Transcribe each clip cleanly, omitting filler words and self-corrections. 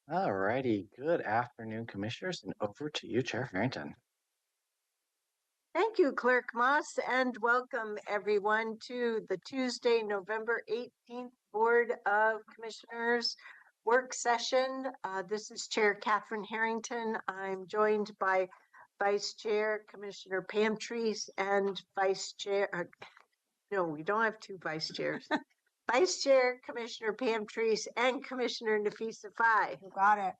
All righty. Good afternoon, Commissioners, and over to you, Chair Farrington. Thank you, Clerk Moss, and welcome everyone to the Tuesday, November 18th Board of Commissioners work session. This is Chair Catherine Harrington. I'm joined by Vice Chair Commissioner Pam Treese and Vice Chair, no, we don't have two Vice Chairs. Vice Chair Commissioner Pam Treese and Commissioner Nafisa Fai. You got it.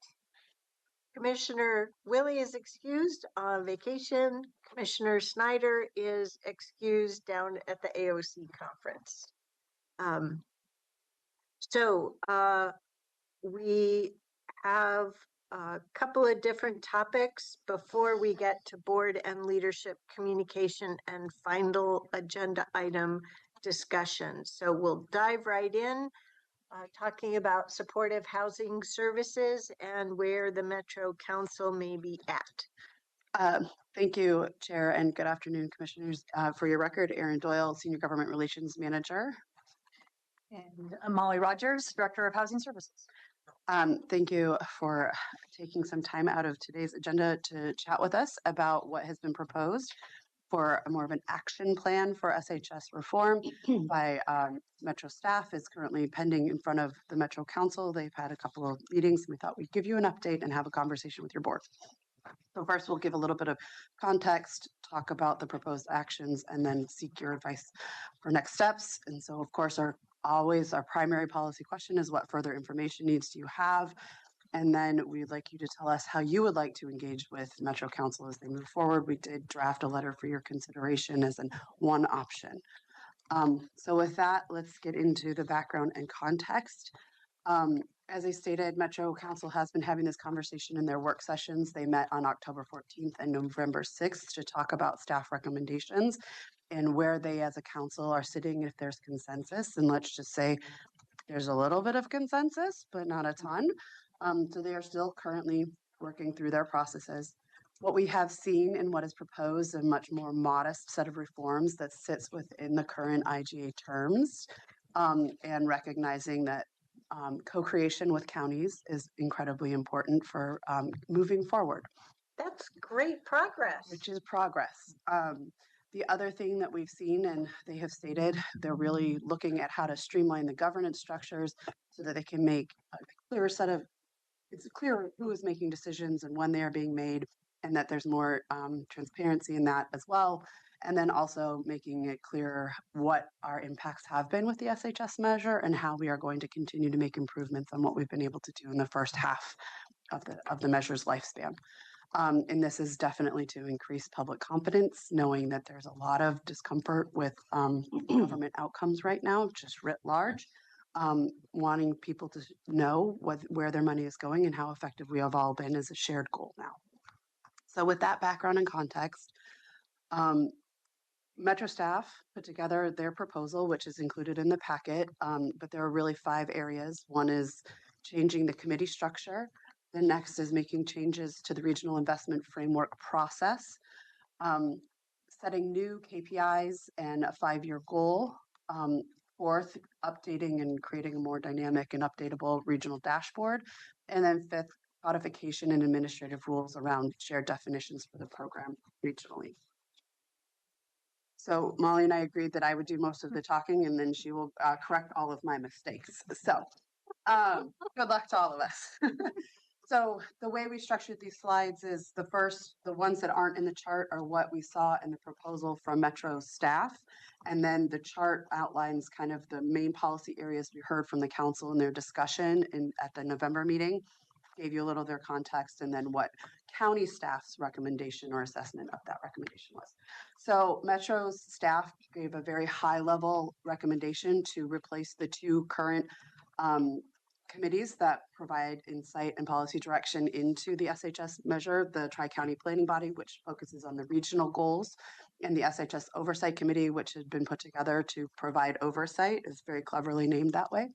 Commissioner Willie is excused on vacation. Commissioner Snyder is excused down at the AOC conference. We have a couple of different topics before we get to board and leadership communication and final agenda item discussion. So we'll dive right in. Talking about supportive housing services and where the Metro Council may be at. Thank you, Chair, and good afternoon, Commissioners. For your record, Erin Doyle, Senior Government Relations Manager. And Molly Rogers, Director of Housing Services. Thank you for taking some time out of today's agenda to chat with us about what has been proposed for more of an action plan for SHS reform by Metro staff is currently pending in front of the Metro Council. They've had a couple of meetings. We thought we'd give you an update and have a conversation with your board. So first, we'll give a little bit of context, talk about the proposed actions, and then seek your advice for next steps. And so, of course, our primary policy question is what further information needs do you have? And then we'd like you to tell us how you would like to engage with Metro Council as they move forward. We did draft a letter for your consideration as one option. So with that, let's get into the background and context. As I stated, Metro Council has been having this conversation in their work sessions. They met on October 14th and November 6th to talk about staff recommendations and where they as a council are sitting if there's consensus. And let's just say there's a little bit of consensus, but not a ton. So they are still currently working through their processes. What we have seen and what is proposed, a much more modest set of reforms that sits within the current IGA terms, and recognizing that co-creation with counties is incredibly important for moving forward. That's great progress. Which is progress. The other thing that we've seen, and they have stated, they're really looking at how to streamline the governance structures so that they can make a clearer set of, it's clear who is making decisions and when they are being made, and that there's more transparency in that as well. And then also making it clear what our impacts have been with the SHS measure and how we are going to continue to make improvements on what we've been able to do in the first half of the measure's lifespan. And this is definitely to increase public confidence, knowing that there's a lot of discomfort with government outcomes right now, just writ large, wanting people to know where their money is going and how effective we have all been is a shared goal now. So with that background and context, Metro staff put together their proposal, which is included in the packet, but there are really 5 areas. One is changing the committee structure. The next is making changes to the regional investment framework process, setting new KPIs and a 5-year goal. Fourth, updating and creating a more dynamic and updatable regional dashboard. And then 5th, codification and administrative rules around shared definitions for the program regionally. So Molly and I agreed that I would do most of the talking and then she will correct all of my mistakes. So good luck to all of us. So the way we structured these slides is the ones that aren't in the chart are what we saw in the proposal from Metro staff. And then the chart outlines kind of the main policy areas we heard from the council in their discussion at the November meeting, gave you a little of their context, and then what county staff's recommendation or assessment of that recommendation was. So Metro's staff gave a very high level recommendation to replace the 2 current committees that provide insight and policy direction into the SHS measure, the Tri-County Planning Body, which focuses on the regional goals, and the SHS Oversight Committee, which has been put together to provide oversight, is very cleverly named that way.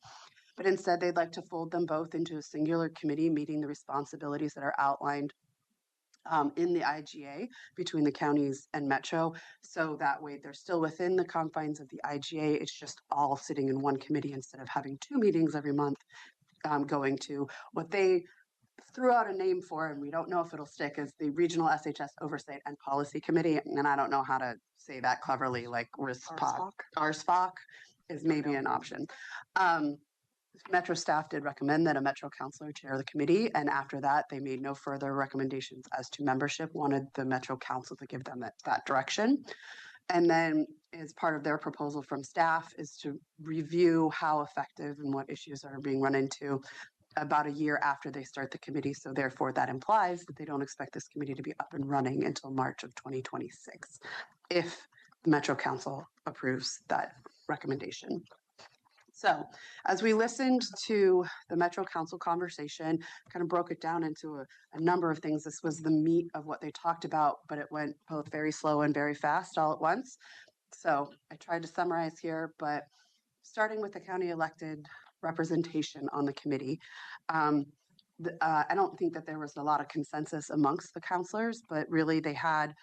But instead, they'd like to fold them both into a singular committee, meeting the responsibilities that are outlined in the IGA between the counties and Metro. So that way they're still within the confines of the IGA. It's just all sitting in one committee instead of having 2 meetings every month, going to what they threw out a name for, and we don't know if it'll stick, is the Regional SHS Oversight and Policy Committee. And I don't know how to say that cleverly, like RSFOC is maybe an option. Metro staff did recommend that a Metro counselor chair the committee, and after that, they made no further recommendations as to membership, wanted the Metro council to give them that direction. And then as part of their proposal from staff is to review how effective and what issues are being run into about a year after they start the committee. So therefore that implies that they don't expect this committee to be up and running until March of 2026, if the Metro Council approves that recommendation. So as we listened to the Metro Council conversation, kind of broke it down into a number of things. This was the meat of what they talked about, but it went both very slow and very fast all at once. So I tried to summarize here, but starting with the county elected representation on the committee, I don't think that there was a lot of consensus amongst the counselors, but really they had,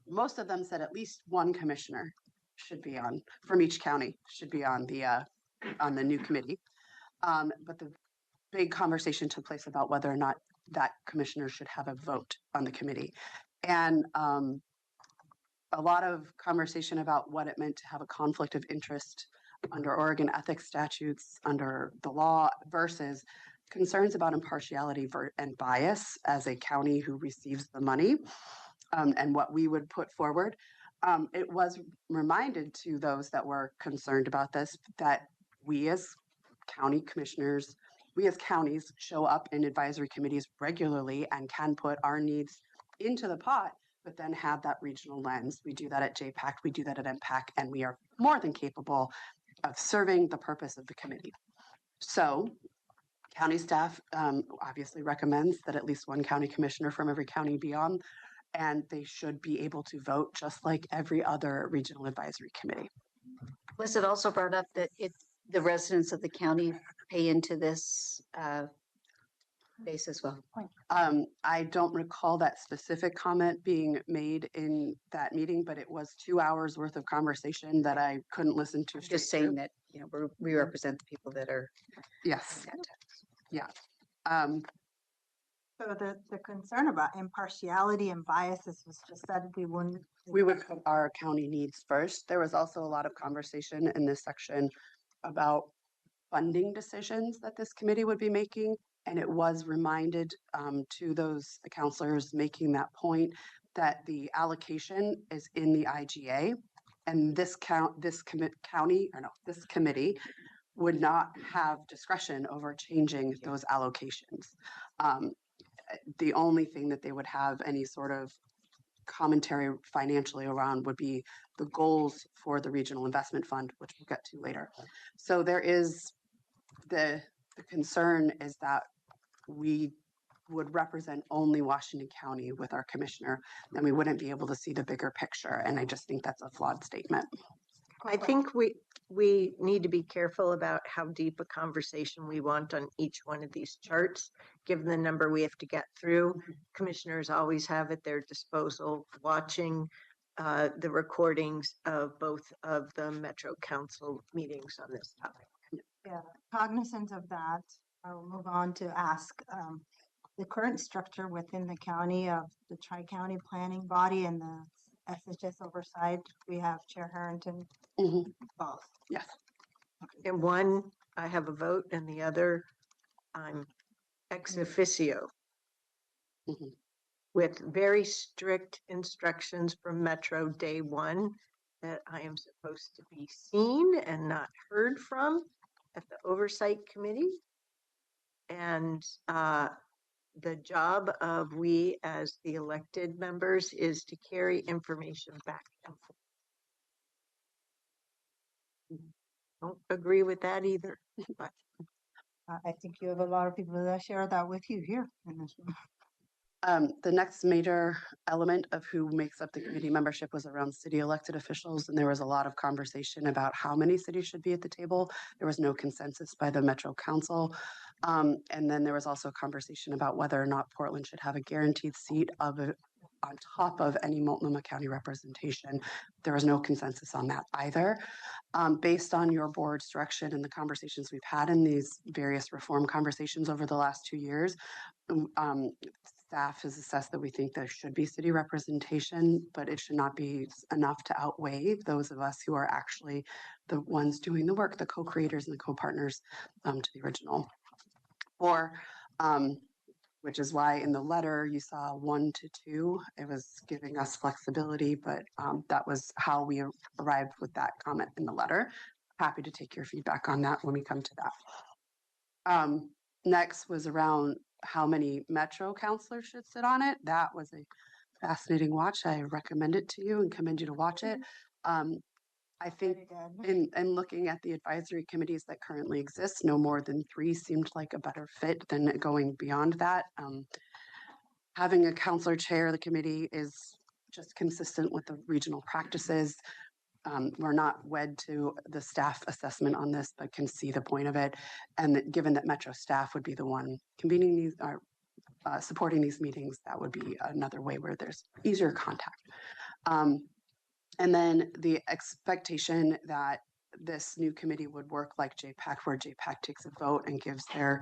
most of them said at least one commissioner should be on, from each county, should be on the new committee. But the big conversation took place about whether or not that commissioner should have a vote on the committee. And a lot of conversation about what it meant to have a conflict of interest under Oregon ethics statutes, under the law, versus concerns about impartiality and bias as a county who receives the money, and what we would put forward. It was reminded to those that were concerned about this that we as county commissioners, we as counties show up in advisory committees regularly and can put our needs into the pot, but then have that regional lens. We do that at JPAC, we do that at MPAC, and we are more than capable of serving the purpose of the committee. So county staff obviously recommends that at least one county commissioner from every county be on, and they should be able to vote just like every other regional advisory committee. Was it also brought up that the residents of the county pay into this base as well? I don't recall that specific comment being made in that meeting, but it was 2 hours worth of conversation that I couldn't listen to. Just saying that, you know, we represent the people that are. Yes. Yeah. So the concern about impartiality and biases was just that we would put our county needs first. There was also a lot of conversation in this section about funding decisions that this committee would be making. And it was reminded to those counselors making that point that the allocation is in the IGA, and this committee would not have discretion over changing those allocations. The only thing that they would have any sort of commentary financially around would be the goals for the Regional Investment Fund, which we'll get to later. So there is the concern is that we would represent only Washington County with our commissioner, then we wouldn't be able to see the bigger picture. And I just think that's a flawed statement. I think we need to be careful about how deep a conversation we want on each one of these charts, given the number we have to get through. Commissioners always have at their disposal watching the recordings of both of the Metro Council meetings on this topic. Yeah, cognizant of that, I will move on to ask the current structure within the county of the Tri-County Planning Body and the SHS oversight. We have Chair Harrington. Both. Yes. And one, I have a vote, and the other, I'm ex officio. With very strict instructions from Metro day one that I am supposed to be seen and not heard from at the Oversight Committee. And the job of we as the elected members is to carry information back and forth. Don't agree with that either. But I think you have a lot of people that share that with you here in this room. The next major element of who makes up the committee membership was around city elected officials, and there was a lot of conversation about how many cities should be at the table. There was no consensus by the Metro Council. And then there was also a conversation about whether or not Portland should have a guaranteed seat of on top of any Multnomah County representation. There is no consensus on that either. Based on your board's direction and the conversations we've had in these various reform conversations over the last 2 years, staff has assessed that we think there should be city representation, but it should not be enough to outweigh those of us who are actually the ones doing the work, the co-creators and the co-partners to the original. Or which is why in the letter you saw 1 to 2. It was giving us flexibility, but that was how we arrived with that comment in the letter. Happy to take your feedback on that when we come to that. Next was around how many Metro counselors should sit on it. That was a fascinating watch. I recommend it to you and commend you to watch it. I think Very good. in looking at the advisory committees that currently exist, no more than 3 seemed like a better fit than going beyond that. Having a counselor chair the committee is just consistent with the regional practices. We're not wed to the staff assessment on this, but can see the point of it. And given that Metro staff would be the one convening these or supporting these meetings, that would be another way where there's easier contact. And then the expectation that this new committee would work like JPAC, where JPAC takes a vote and gives their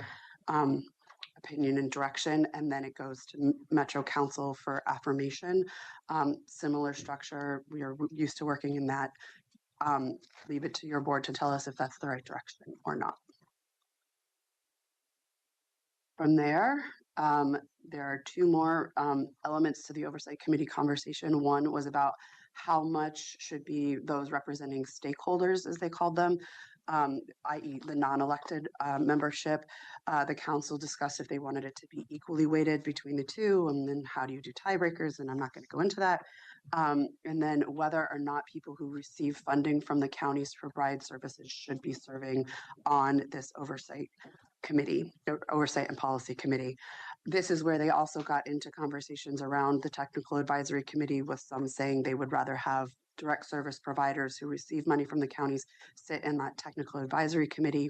opinion and direction, and then it goes to Metro Council for affirmation. Similar structure, we are used to working in that. Leave it to your board to tell us if that's the right direction or not. From there, there are 2 more elements to the Oversight Committee conversation. One was about how much should be those representing stakeholders, as they called them, i.e. the non-elected membership. The council discussed if they wanted it to be equally weighted between the 2, and then how do you do tiebreakers, and I'm not going to go into that. And then whether or not people who receive funding from the counties to provide services should be serving on this oversight committee, oversight and policy committee. This is where they also got into conversations around the technical advisory committee, with some saying they would rather have direct service providers who receive money from the counties sit in that technical advisory committee,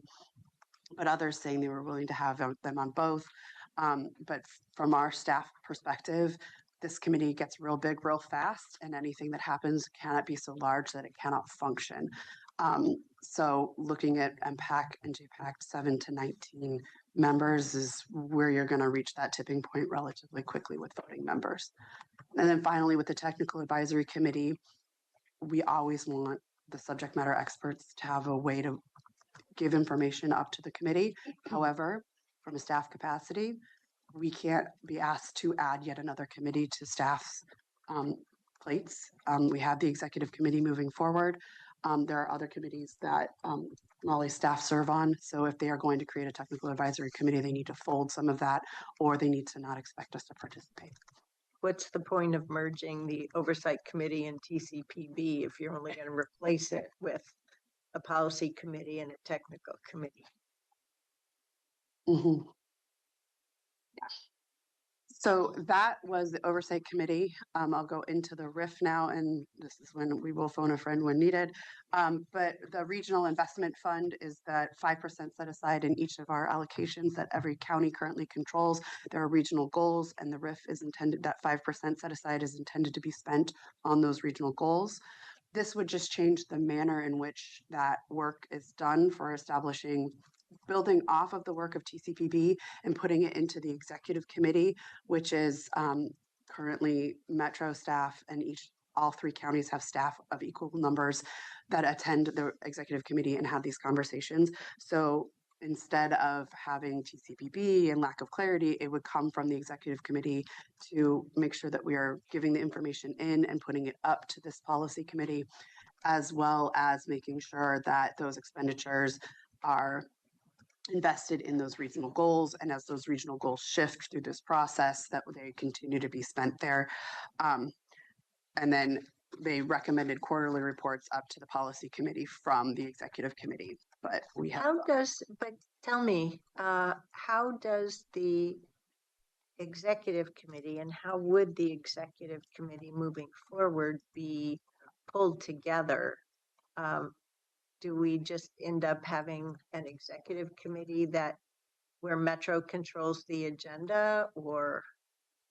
but others saying they were willing to have them on both. But from our staff perspective, this committee gets real big real fast, and anything that happens cannot be so large that it cannot function. So looking at MPAC and JPAC 7 to 19 members is where you're going to reach that tipping point relatively quickly with voting members. And then finally, with the technical advisory committee, we always want the subject matter experts to have a way to give information up to the committee. However, from a staff capacity, we can't be asked to add yet another committee to staff's plates. We have the executive committee moving forward. There are other committees that Molly's staff serve on. So if they are going to create a technical advisory committee, they need to fold some of that, or they need to not expect us to participate. What's the point of merging the Oversight Committee and TCPB if you're only going to replace it with a policy committee and a technical committee? Mm-hmm. Yeah. So that was the Oversight Committee. I'll go into the RIF now, and this is when we will phone a friend when needed. But the Regional Investment Fund is that 5% set aside in each of our allocations that every county currently controls. There are regional goals, and the RIF is intended, that 5% set aside is intended to be spent on those regional goals. This would just change the manner in which that work is done for establishing, building off of the work of TCPB and putting it into the executive committee, which is currently Metro staff, and all 3 counties have staff of equal numbers that attend the executive committee and have these conversations. So instead of having TCPB and lack of clarity, it would come from the executive committee to make sure that we are giving the information in and putting it up to this policy committee, as well as making sure that those expenditures are invested in those regional goals, and as those regional goals shift through this process, that they continue to be spent there. And then they recommended quarterly reports up to the policy committee from the executive committee. But we have but tell me, how does the executive committee, and how would the executive committee moving forward be pulled together? Do we just end up having an executive committee where Metro controls the agenda, or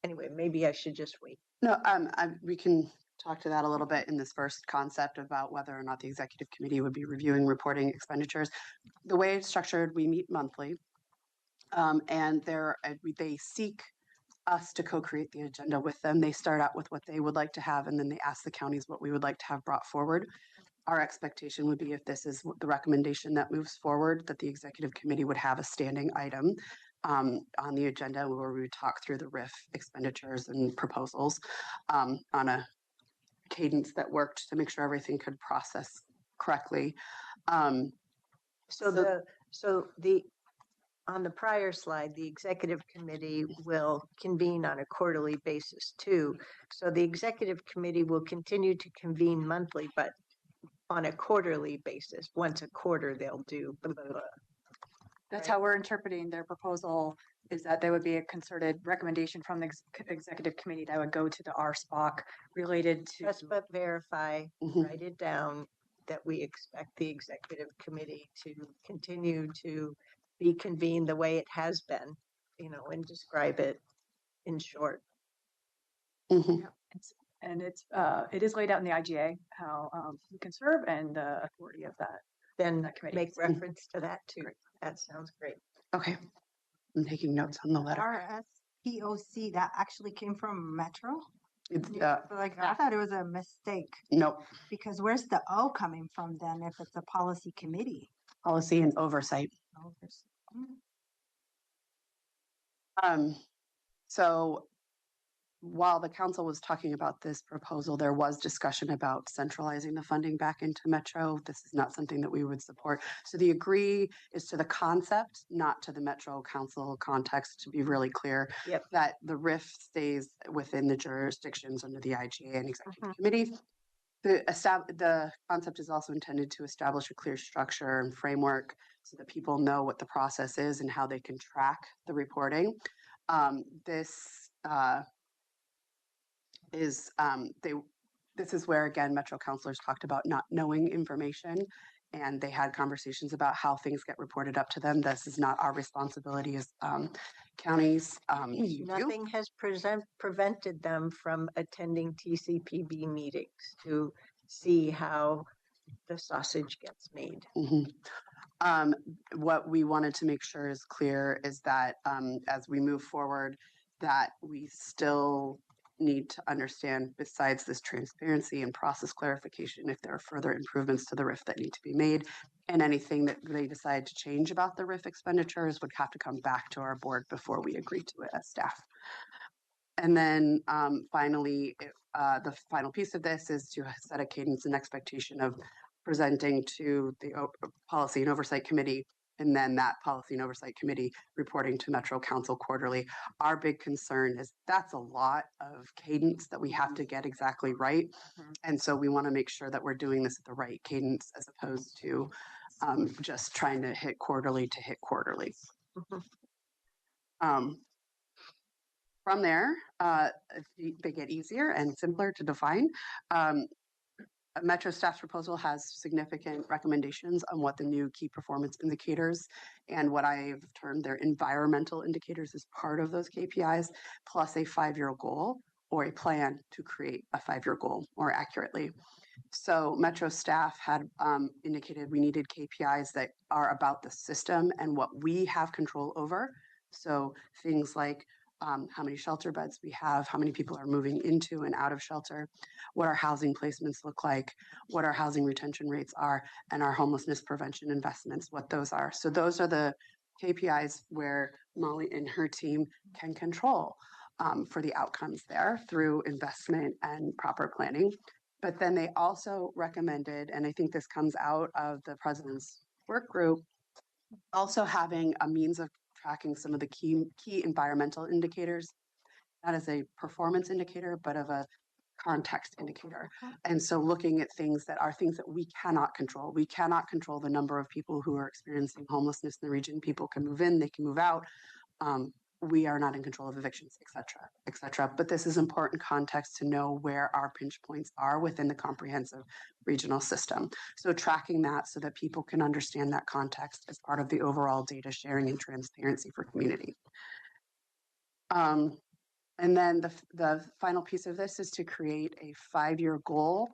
Anyway, maybe I should just wait. No, we can talk to that a little bit in this first concept about whether or not the executive committee would be reviewing reporting expenditures. The way it's structured, we meet monthly, and they seek us to co-create the agenda with them. They start out with what they would like to have, and then they ask the counties what we would like to have brought forward. Our expectation would be, if this is the recommendation that moves forward, that the executive committee would have a standing item on the agenda where we would talk through the RIF expenditures and proposals on a cadence that worked to make sure everything could process correctly. So on the prior slide, the executive committee will convene on a quarterly basis too. So the executive committee will continue to convene monthly, but on a quarterly basis. Once a quarter, they'll do blah, blah, blah. That's Right. how we're interpreting their proposal, is that there would be a concerted recommendation from the executive committee that would go to the RSPOC related to. Just but verify, Mhm. write it down, that we expect the executive committee to continue to be convened the way it has been, and describe it in short. Mhm. And it is laid out in the IGA, how we can serve and the authority of that. Then That committee. make reference to that too. That sounds great. Okay, I'm taking notes on the letter. RSPOC, that actually came from Metro? Like, I Yeah. thought it was a mistake, Nope, because where's the O coming from then if it's a policy committee? policy and oversight. So while the council was talking about this proposal, there was discussion about centralizing the funding back into Metro. This is not something that we would support. So the agree is to the concept, not to the Metro Council context, to be really clear. Yep. That the RIF stays within the jurisdictions under the IGA and executive committee. The concept is also intended to establish a clear structure and framework so that people know what the process is and how they can track the reporting. This is where, again, Metro counselors talked about not knowing information, and they had conversations about how things get reported up to them. This is not our responsibility as counties. Nothing has prevented them from attending TCPB meetings to see how the sausage gets made. Mhm. What we wanted to make sure is clear is that as we move forward, that we still need to understand, besides this transparency and process clarification, if there are further improvements to the RIF that need to be made, and anything that they decide to change about the RIF expenditures would have to come back to our board before we agree to it as staff. And then finally, the final piece of this is to set a cadence and expectation of presenting to the Policy and Oversight Committee, and then that Policy and Oversight Committee reporting to Metro Council quarterly. Our big concern is that's a lot of cadence that we have to get exactly right. And so we want to make sure that we're doing this at the right cadence as opposed to just trying to hit quarterly to hit quarterly. From there, they get easier and simpler to define. Metro staff's proposal has significant recommendations on what the new key performance indicators and what I've termed their environmental indicators as part of those KPIs, plus a 5-year goal or a plan to create a 5-year goal more accurately. So Metro staff had indicated we needed KPIs that are about the system and what we have control over. So things like how many shelter beds we have, how many people are moving into and out of shelter, what our housing placements look like, what our housing retention rates are, and our homelessness prevention investments, what those are. So those are the KPIs where Molly and her team can control for the outcomes there through investment and proper planning. But then they also recommended, and I think this comes out of the president's work group, also having a means of tracking some of the key environmental indicators, not as a performance indicator, but of a context indicator. And so looking at things that we cannot control. We cannot control the number of people who are experiencing homelessness in the region. People can move in, they can move out. We are not in control of evictions, et cetera, et cetera. But this is important context to know where our pinch points are within the comprehensive regional system. So tracking that so that people can understand that context as part of the overall data sharing and transparency for community. And then the final piece of this is to create a 5-year goal.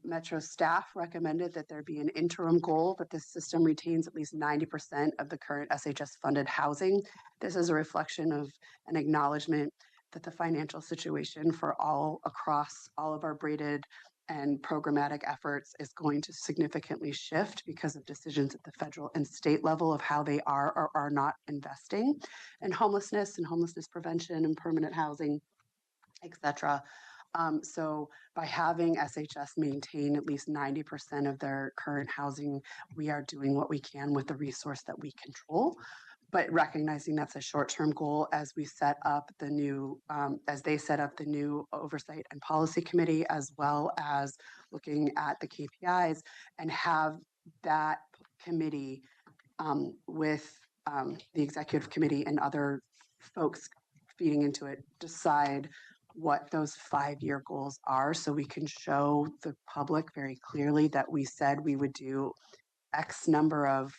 Metro staff recommended that there be an interim goal that the system retains at least 90% of the current SHS funded housing. This is a reflection of an acknowledgement that the financial situation for all across all of our braided and programmatic efforts is going to significantly shift because of decisions at the federal and state level of how they are or are not investing in homelessness and homelessness prevention and permanent housing, etc. So by having SHS maintain at least 90% of their current housing, we are doing what we can with the resource that we control, but recognizing that's a short-term goal as we set up the new, as they set up the new oversight and policy committee, as well as looking at the KPIs and have that committee with the executive committee and other folks feeding into it, decide what those 5-year goals are so we can show the public very clearly that we said we would do X number of,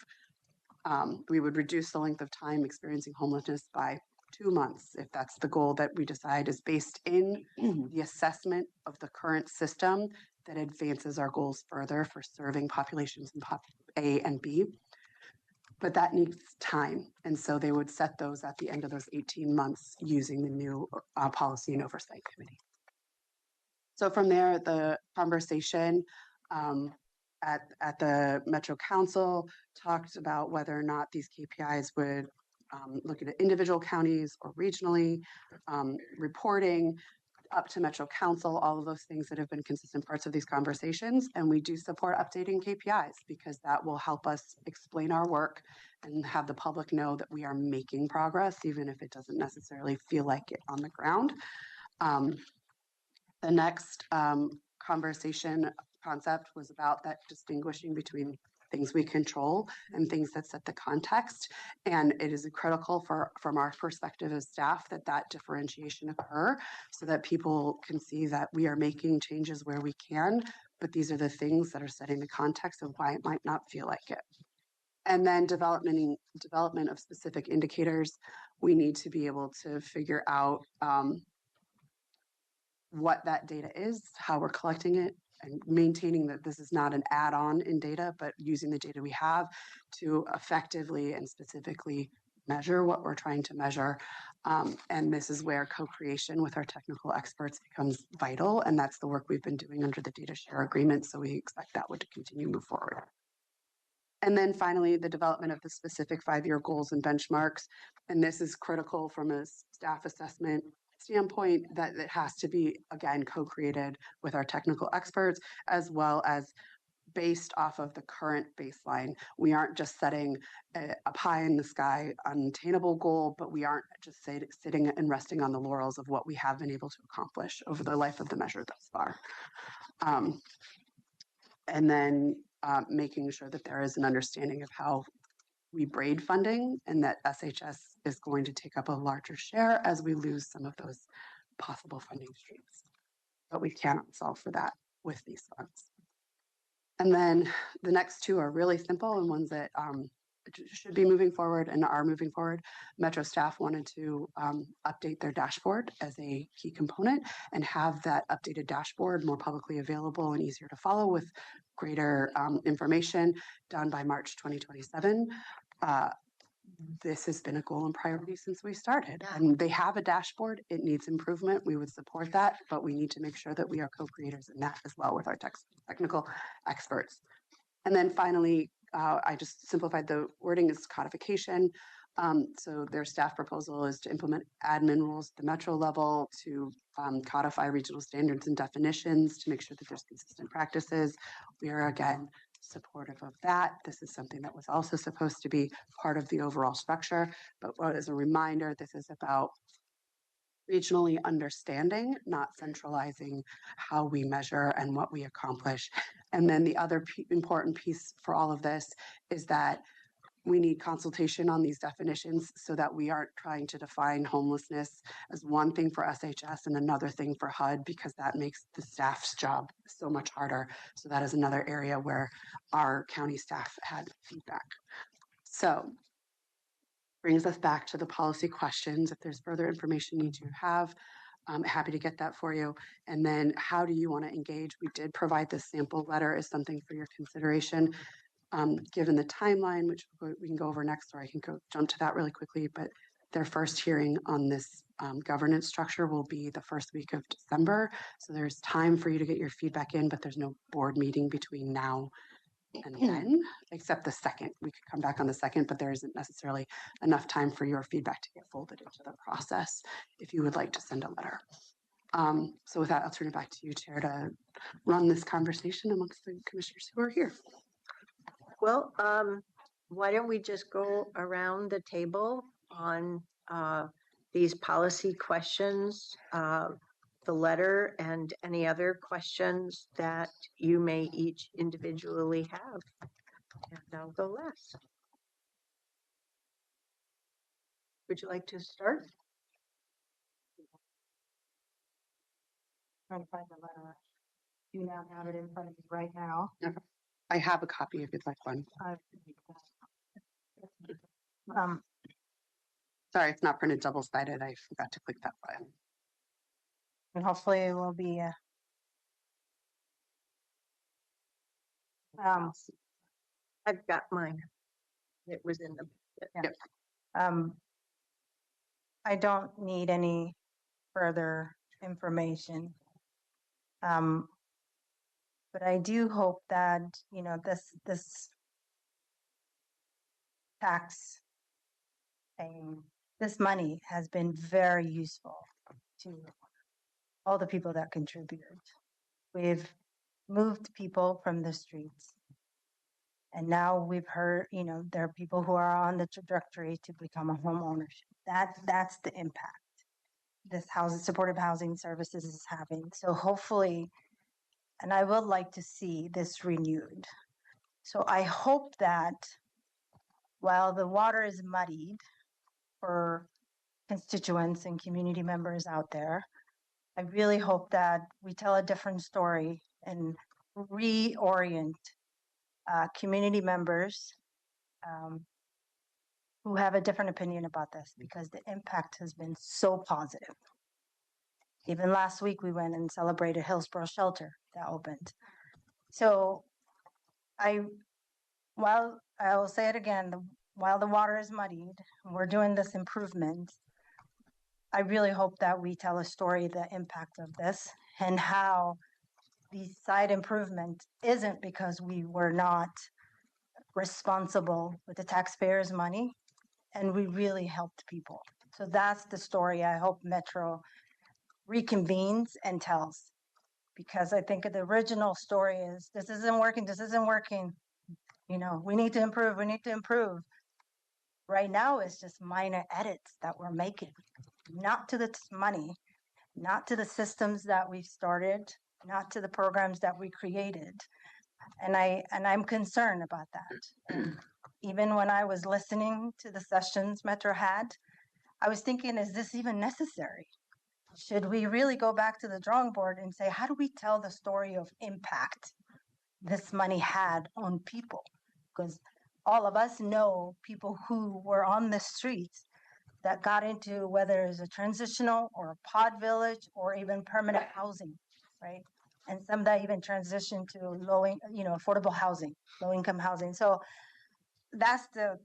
we would reduce the length of time experiencing homelessness by 2 months, if that's the goal that we decide is based in the assessment of the current system that advances our goals further for serving populations in A and B. But that needs time. And so they would set those at the end of those 18 months using the new policy and oversight committee. So from there, the conversation at the Metro Council talked about whether or not these KPIs would look at individual counties or regionally, reporting up to Metro Council, all of those things that have been consistent parts of these conversations. And we do support updating KPIs because that will help us explain our work and have the public know that we are making progress, even if it doesn't necessarily feel like it on the ground. The next conversation concept was about that distinguishing between things we control and things that set the context. And it is critical from our perspective as staff that differentiation occur so that people can see that we are making changes where we can, but these are the things that are setting the context of why it might not feel like it. And then development of specific indicators. We need to be able to figure out what that data is, how we're collecting it, and maintaining that this is not an add-on in data, but using the data we have to effectively and specifically measure what we're trying to measure. And this is where co-creation with our technical experts becomes vital. And that's the work we've been doing under the data share agreement. So we expect that would continue to move forward. And then finally, the development of the specific 5-year goals and benchmarks. And this is critical from a staff assessment standpoint that it has to be, again, co-created with our technical experts, as well as based off of the current baseline. We aren't just setting a pie in the sky, unattainable goal, but we aren't just sitting and resting on the laurels of what we have been able to accomplish over the life of the measure thus far. And then making sure that there is an understanding of how we braid funding and that SHS is going to take up a larger share as we lose some of those possible funding streams. But we cannot solve for that with these funds. And then the next two are really simple and ones that should be moving forward and are moving forward. Metro staff wanted to update their dashboard as a key component and have that updated dashboard more publicly available and easier to follow with greater information done by March 2027. This has been a goal and priority since we started. And they have a dashboard. It needs improvement. We would support that, but we need to make sure that we are co-creators in that as well with our technical experts. And then finally, I just simplified the wording as codification. So their staff proposal is to implement admin rules at the Metro level, to codify regional standards and definitions to make sure that there's consistent practices. We are, again, supportive of that. This is something that was also supposed to be part of the overall structure. But as a reminder, this is about regionally understanding, not centralizing how we measure and what we accomplish. And then the other important piece for all of this is that we need consultation on these definitions so that we aren't trying to define homelessness as one thing for SHS and another thing for HUD, because that makes the staff's job so much harder. So that is another area where our county staff had feedback. So brings us back to the policy questions. If there's further information you do have, I'm happy to get that for you. And then how do you want to engage? We did provide this sample letter as something for your consideration. Given the timeline, which we can go over next, or I can jump to that really quickly, but their first hearing on this governance structure will be the first week of December. So there's time for you to get your feedback in, but there's no board meeting between now and then, except the second. We could come back on the second, but there isn't necessarily enough time for your feedback to get folded into the process if you would like to send a letter. So with that, I'll turn it back to you, Chair, to run this conversation amongst the commissioners who are here. Well, why don't we just go around the table on these policy questions, the letter, and any other questions that you may each individually have. And I'll go last. Would you like to start? Trying to find the letter. Do not have it in front of me right now. I have a copy if you'd like one. Um, Sorry, it's not printed double-sided. I forgot to click that button. and hopefully it will be, I've got mine. It was in the. yeah. I don't need any further information. But I do hope that, you know, this tax thing, this money has been very useful to all the people that contributed. We've moved people from the streets. And now we've heard, you know, there are people who are on the trajectory to become a home ownership. That's the impact this supportive housing services is having. So hopefully, and I would like to see this renewed. So I hope that while the water is muddied for constituents and community members out there, I really hope that we tell a different story and reorient community members who have a different opinion about this, because the impact has been so positive. Even last week, we went and celebrated Hillsborough Shelter that opened. So while I will say it again, while the water is muddied, we're doing this improvement. I really hope that we tell a story, the impact of this, and how the side improvement isn't because we were not responsible with the taxpayers' money, and we really helped people. So that's the story I hope Metro reconvenes and tells, because I think the original story is this isn't working, you know, we need to improve. Right now it's just minor edits that we're making, not to the money, not to the systems that we've started, not to the programs that we created. And I'm concerned about that. And even when I was listening to the sessions Metro had, I was thinking, is this even necessary? Should we really go back to the drawing board and say, how do we tell the story of impact this money had on people? Because all of us know people who were on the streets that got into, whether it's a transitional or a pod village or even permanent housing, right? And some that even transitioned to affordable housing, low income housing. So that's the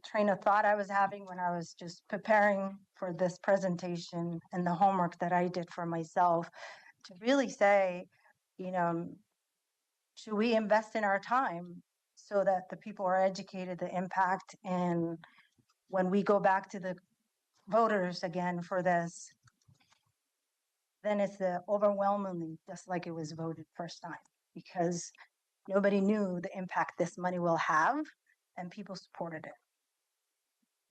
train of thought I was having when I was just preparing for this presentation and the homework that I did for myself, to really say, you know, should we invest in our time so that the people are educated, the impact, and when we go back to the voters again for this, then it's overwhelmingly just like it was voted first time, because nobody knew the impact this money will have and people supported it.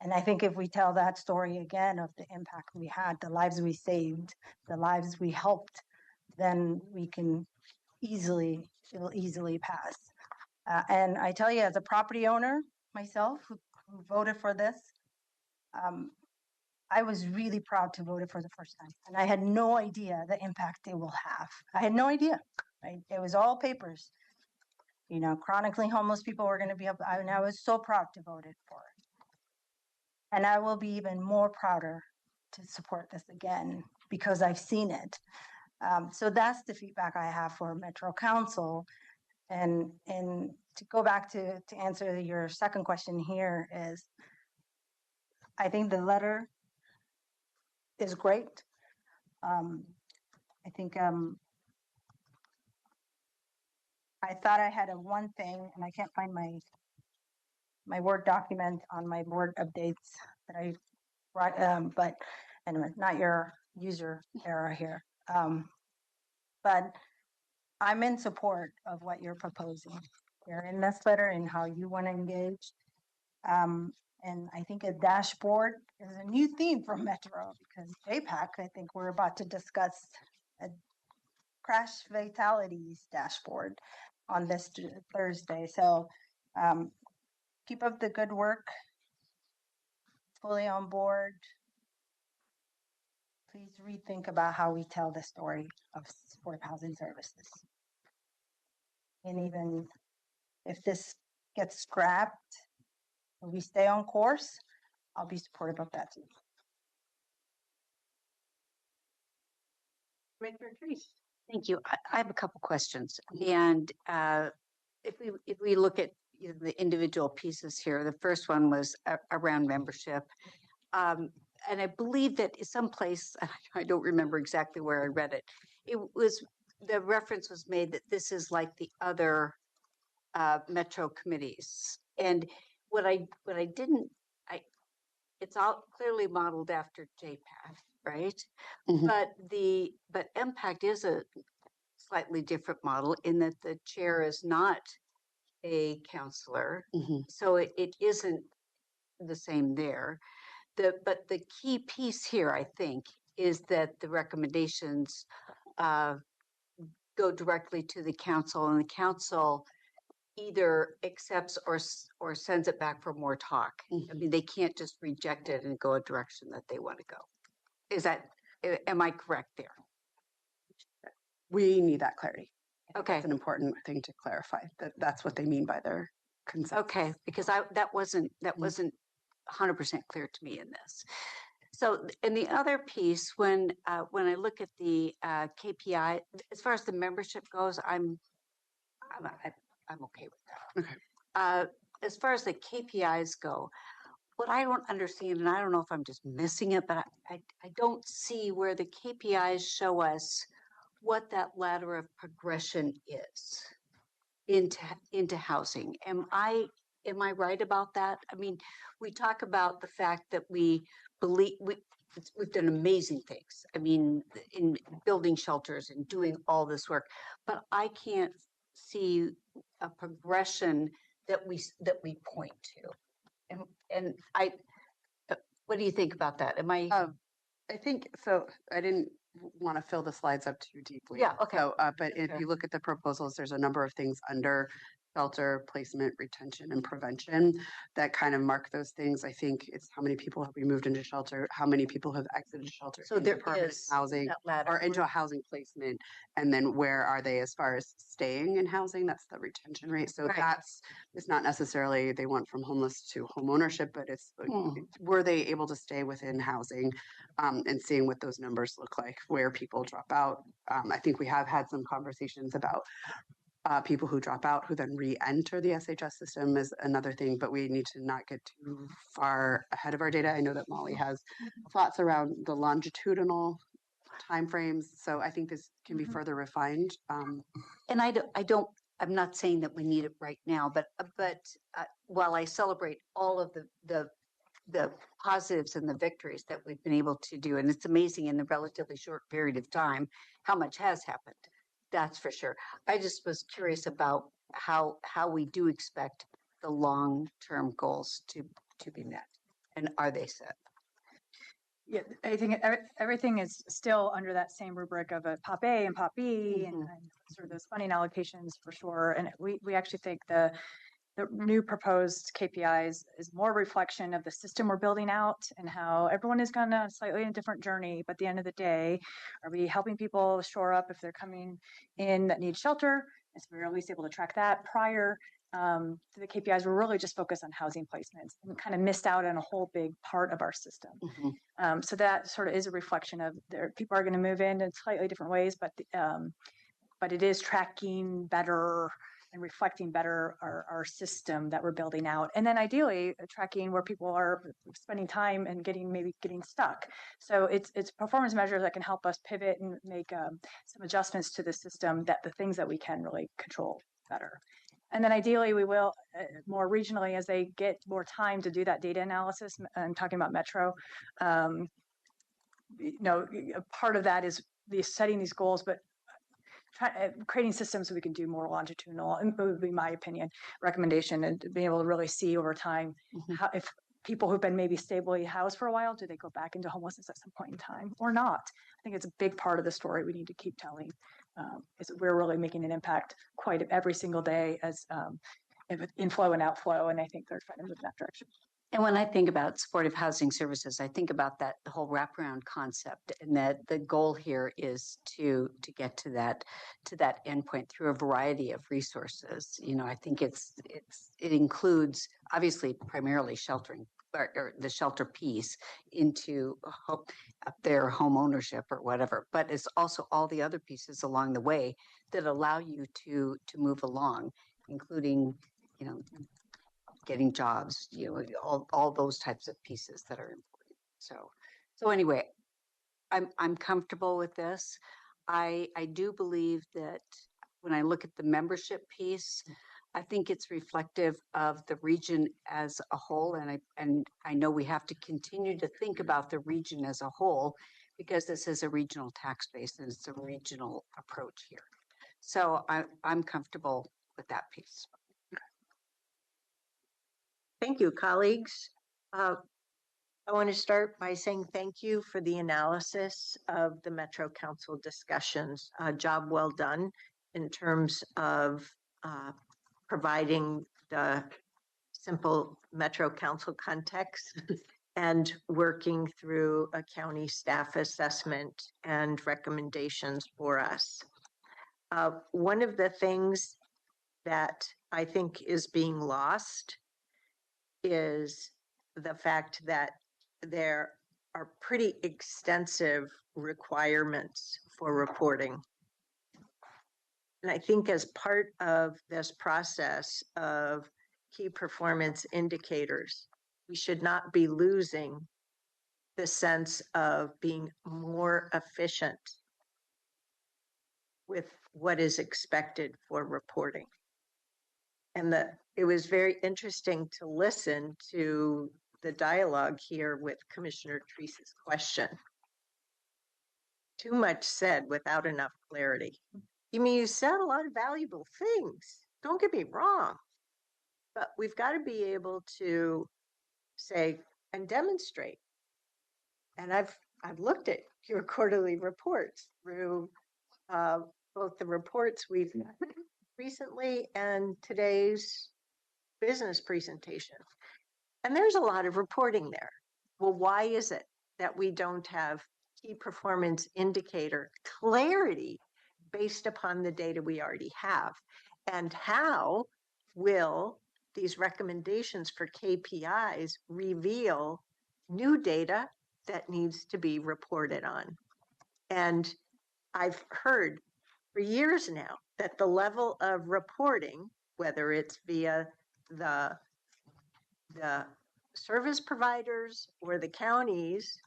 And I think if we tell that story again of the impact we had, the lives we saved, the lives we helped, then it'll easily pass. And I tell you, as a property owner myself who voted for this, I was really proud to vote it for the first time. And I had no idea the impact it will have. I had no idea, right? It was all papers. You know, chronically homeless people were going to be up. And I was so proud to vote it for it. And I will be even more prouder to support this again because I've seen it. So that's the feedback I have for Metro Council. And to go back to answer your second question here is, I think the letter is great. I think I thought I had a one thing, and I can't find my Word document on my board updates that I write. But anyway, not your user error here. But I'm in support of what you're proposing here in this letter and how you want to engage. And I think a dashboard is a new theme for Metro because JPAC, I think we're about to discuss a crash fatalities dashboard on this Thursday. So keep up the good work. Fully on board. Please rethink about how we tell the story of supportive housing services. And even if this gets scrapped, or we stay on course, I'll be supportive of that too. Commissioner Treese. Thank you. I have a couple questions. And if we look at the individual pieces here, the first one was around membership. And I believe that someplace, I don't remember exactly where I read it, the reference was made that this is like the other metro committees. And what I didn't, it's all clearly modeled after JPAC, right? Mhm. But MPACT is a slightly different model in that the chair is not a counselor. Mhm. So it isn't the same there. But the key piece here, I think, is that the recommendations go directly to the council, and the council either accepts or sends it back for more talk. I mean, they can't just reject it and go a direction that they want to go. Is that, am I correct there? We need that clarity. Okay. That's an important thing to clarify, that that's what they mean by their consent. Okay, because that wasn't 100% clear to me in this. So, and the other piece, when I look at the KPI, as far as the membership goes, I'm okay with that. Okay. As far as the KPIs go, what I don't understand, and I don't know if I'm just missing it, but I don't see where the KPIs show us what that ladder of progression is into housing. Am I right about that? I mean, we talk about the fact that we believe we've done amazing things. I mean, in building shelters and doing all this work, but I can't see a progression that we point to. And what do you think about that? Am I? I think so. I didn't want to fill the slides up too deeply. Yeah, okay. So, but if Okay. you look at the proposals, there's a number of things under shelter, placement, retention, and prevention that kind of mark those things. I think it's how many people have we moved into shelter, how many people have exited shelter So into there permanent is housing that ladder. or into a housing placement, and then where are they as far as staying in housing? That's the retention rate. So Right. it's not necessarily they went from homeless to home ownership, but it's were they able to stay within housing? And seeing what those numbers look like, where people drop out. I think we have had some conversations about people who drop out who then re-enter the SHS system is another thing, but we need to not get too far ahead of our data. I know that Molly has thoughts around the longitudinal timeframes, so I think this can be further refined. And I'm not saying that we need it right now, but while I celebrate all of the positives and the victories that we've been able to do, and it's amazing in a relatively short period of time how much has happened. That's for sure. I just was curious about how we do expect the long-term goals to be met, and are they set? Yeah, I think everything is still under that same rubric of a Pop A and Pop B and sort of those funding allocations for sure. And we actually think the new proposed KPIs is more reflection of the system we're building out and how everyone is going on a slightly different journey. But at the end of the day, are we helping people shore up if they're coming in that need shelter? Is we at least able to track that prior the KPIs were really just focused on housing placements and kind of missed out on a whole big part of our system. So that sort of is a reflection of there. People are going to move in slightly different ways, but it is tracking better and reflecting better our system that we're building out. And then ideally tracking where people are spending time and getting stuck. So it's performance measures that can help us pivot and make some adjustments to the system, that the things that we can really control better. And then ideally we will more regionally, as they get more time to do that data analysis. I'm talking about Metro. Part of that is setting these goals, but creating systems so we can do more longitudinal, and it would be my opinion, recommendation, and being able to really see over time how, if people who've been maybe stably housed for a while, do they go back into homelessness at some point in time or not? I think it's a big part of the story we need to keep telling, is that we're really making an impact quite every single day as inflow and outflow, and I think they're trying to move in that direction. And when I think about supportive housing services, I think about that whole wraparound concept, and that the goal here is to get to that endpoint through a variety of resources. I think it includes obviously primarily sheltering or the shelter piece into their home ownership or whatever, but it's also all the other pieces along the way that allow you to move along, including getting jobs, all those types of pieces that are important. So anyway, I'm comfortable with this. I do believe that when I look at the membership piece, I think it's reflective of the region as a whole, and I know we have to continue to think about the region as a whole, because this is a regional tax base and it's a regional approach here. So I'm comfortable with that piece. Thank you, colleagues. I want to start by saying thank you for the analysis of the Metro Council discussions. Job well done in terms of providing the simple Metro Council context and working through a county staff assessment and recommendations for us. One of the things that I think is being lost is the fact that there are pretty extensive requirements for reporting. And I think as part of this process of key performance indicators, we should not be losing the sense of being more efficient with what is expected for reporting. And it was very interesting to listen to the dialogue here with Commissioner Treese's question. Too much said without enough clarity. You said a lot of valuable things. Don't get me wrong. But we've got to be able to say and demonstrate. And I've looked at your quarterly reports through both the reports we've recently and today's business presentation. And there's a lot of reporting there. Well, why is it that we don't have key performance indicator clarity based upon the data we already have? And how will these recommendations for KPIs reveal new data that needs to be reported on? And I've heard for years now that the level of reporting, whether it's via the service providers or the counties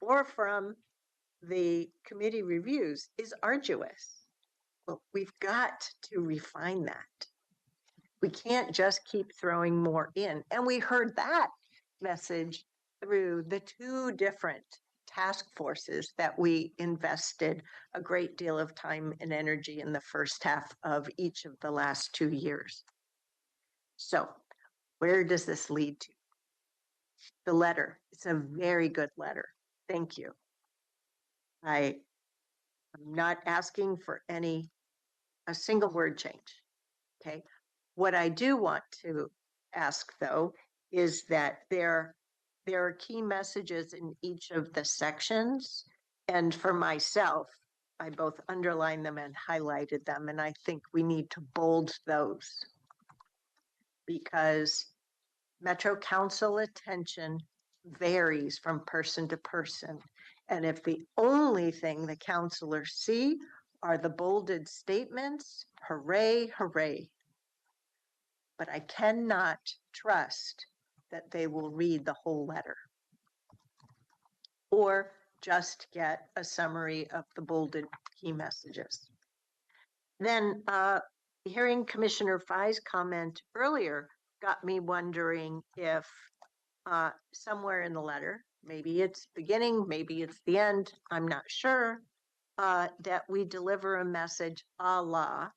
or from the committee reviews, is arduous. Well, we've got to refine that. We can't just keep throwing more in. And we heard that message through the two different task forces that we invested a great deal of time and energy in the first half of each of the last 2 years. So where does this lead to? The letter. It's a very good letter. Thank you. I'm not asking for a single word change. Okay. What I do want to ask, though, is that there are key messages in each of the sections. And for myself, I both underlined them and highlighted them. And I think we need to bold those. because Metro Council attention varies from person to person. And if the only thing the counselors see are the bolded statements, hooray, hooray. But I cannot trust that they will read the whole letter or just get a summary of the bolded key messages. Then hearing Commissioner Fai's comment earlier got me wondering if somewhere in the letter, maybe it's beginning, maybe it's the end, I'm not sure, that we deliver a message a la,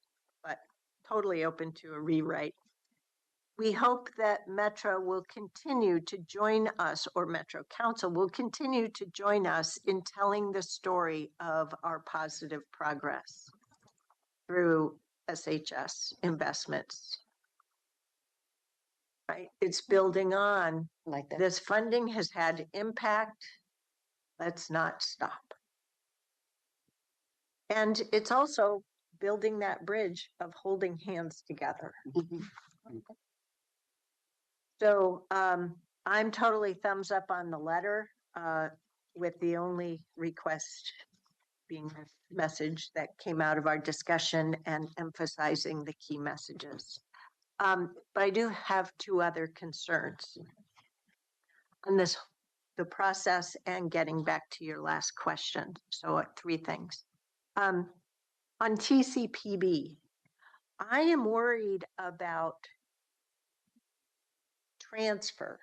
but totally open to a rewrite. We hope that Metro will continue to join us, or Metro Council will continue to join us in telling the story of our positive progress through SHS investments. Right? It's building on. Like that. This funding has had impact. Let's not stop. And it's also building that bridge of holding hands together. So I'm totally thumbs up on the letter, with the only request being the message that came out of our discussion and emphasizing the key messages. But I do have two other concerns on this, the process and getting back to your last question. So three things. On TCPB, I am worried about transfer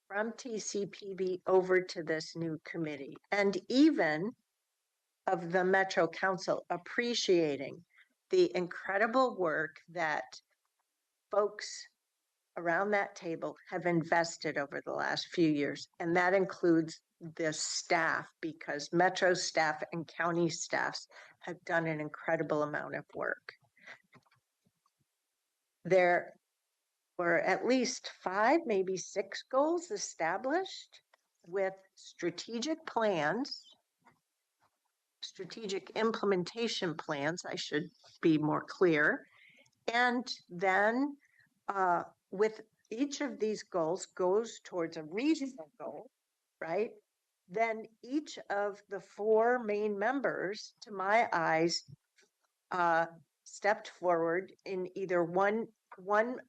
from TCPB over to this new committee, and even of the Metro Council appreciating the incredible work that folks around that table have invested over the last few years. And that includes the staff, because Metro staff and county staffs have done an incredible amount of work. There were at least 5, maybe 6 goals established with strategic plans, strategic implementation plans, I should be more clear. And then with each of these goals goes towards a regional goal, right? Then each of the 4 main members, to my eyes, stepped forward in either one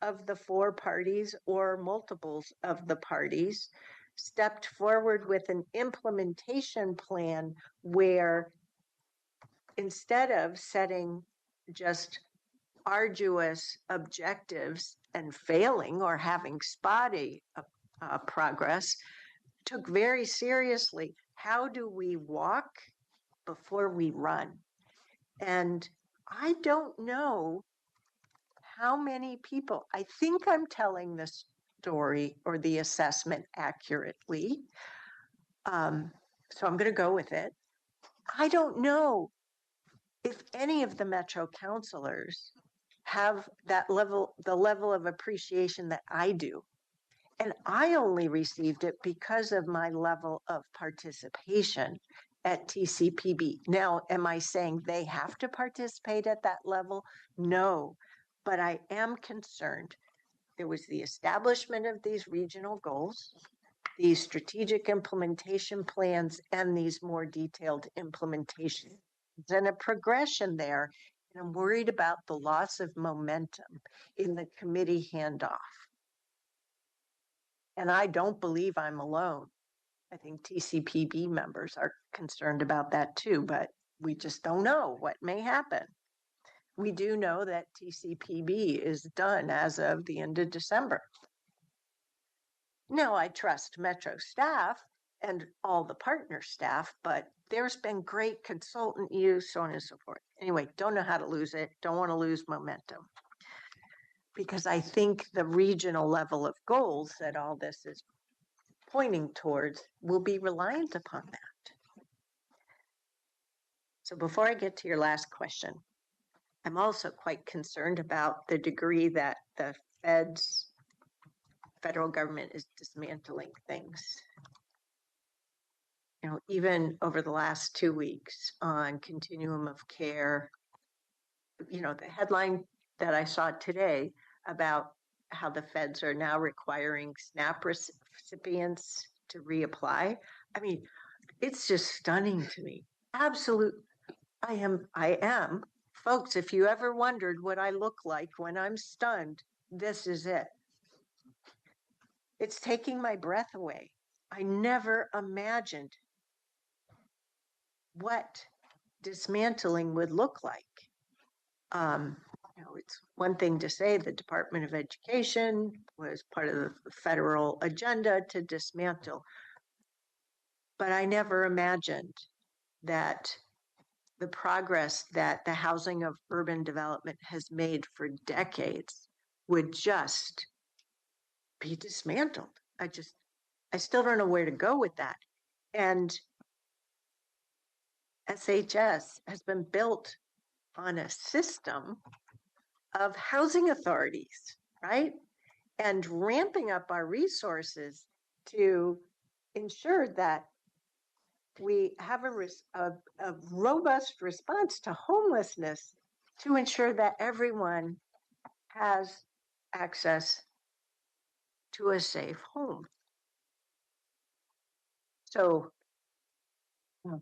of the 4 parties or multiples of the parties, stepped forward with an implementation plan where instead of setting just arduous objectives and failing or having spotty progress, took very seriously, how do we walk before we run? And I don't know how many people, I think I'm telling the story or the assessment accurately. So I'm going to go with it. I don't know if any of the Metro counselors have that level, the level of appreciation that I do. And I only received it because of my level of participation at TCPB. Now, am I saying they have to participate at that level? No, but I am concerned. There was the establishment of these regional goals, these strategic implementation plans, and these more detailed implementation. And a progression there. And I'm worried about the loss of momentum in the committee handoff. And I don't believe I'm alone. I think TCPB members are concerned about that too, but we just don't know what may happen. We do know that TCPB is done as of the end of December. Now, I trust Metro staff and all the partner staff, but there's been great consultant use, so on and so forth. Anyway, don't know how to lose it. Don't want to lose momentum. Because I think the regional level of goals that all this is pointing towards will be reliant upon that. So before I get to your last question, I'm also quite concerned about the degree that the federal government is dismantling things. You know, even over the last 2 weeks on continuum of care, you know, the headline that I saw today about how the feds are now requiring SNAP recipients to reapply. I mean, it's just stunning to me. Absolute. I am. Folks, if you ever wondered what I look like when I'm stunned, this is it. It's taking my breath away. I never imagined what dismantling would look like. It's one thing to say the Department of Education was part of the federal agenda to dismantle, but I never imagined that the progress that the housing of urban development has made for decades would just be dismantled. I still don't know where to go with that. And SHS has been built on a system of housing authorities, right? And ramping up our resources to ensure that we have a robust response to homelessness to ensure that everyone has access to a safe home. So, I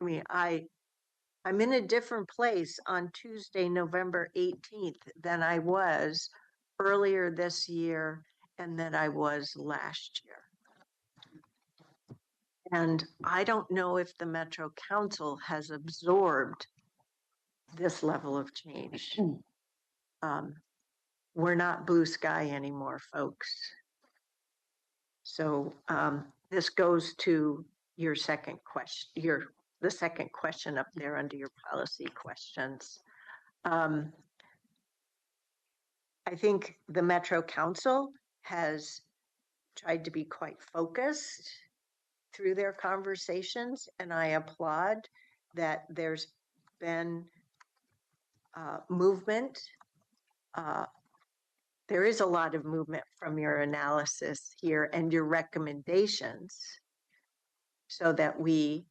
mean, I'm in a different place on Tuesday, November 18th than I was earlier this year and that I was last year. And I don't know if the Metro Council has absorbed this level of change. We're not blue sky anymore, folks. So this goes to your second question, the second question up there under your policy questions. I think the Metro Council has tried to be quite focused through their conversations, and I applaud that there's been movement. There is a lot of movement from your analysis here and your recommendations so that we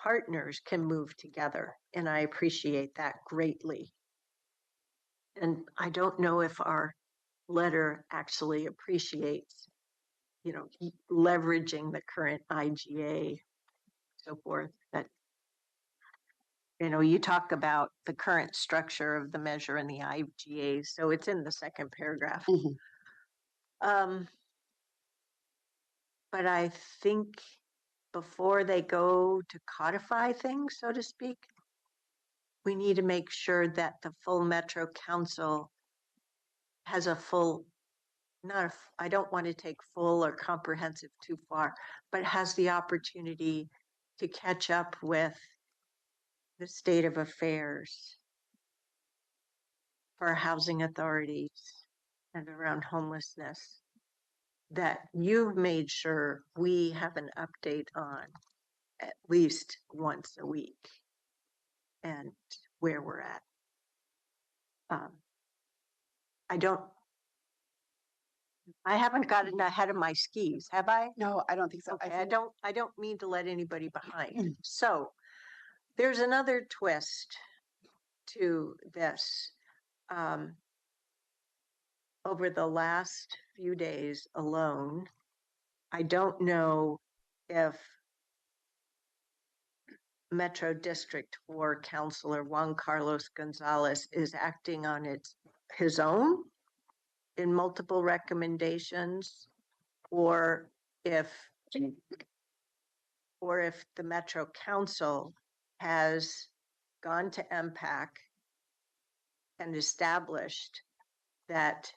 partners can move together. And I appreciate that greatly. And I don't know if our letter actually appreciates, leveraging the current IGA, so forth. That, you talk about the current structure of the measure in the IGA, so it's in the second paragraph. But I think before they go to codify things, so to speak, we need to make sure that the full Metro Council has a full, I don't want to take full or comprehensive too far, but has the opportunity to catch up with the state of affairs for housing authorities and around homelessness that you've made sure we have an update on at least once a week and where we're at. I haven't gotten ahead of my skis, have I? No, I don't think so. Okay, I don't mean to let anybody behind. So there's another twist to this. Over the last few days alone, I don't know if Metro District 4 Councilor Juan Carlos Gonzalez is acting on his own in multiple recommendations, or if the Metro Council has gone to MPAC and established that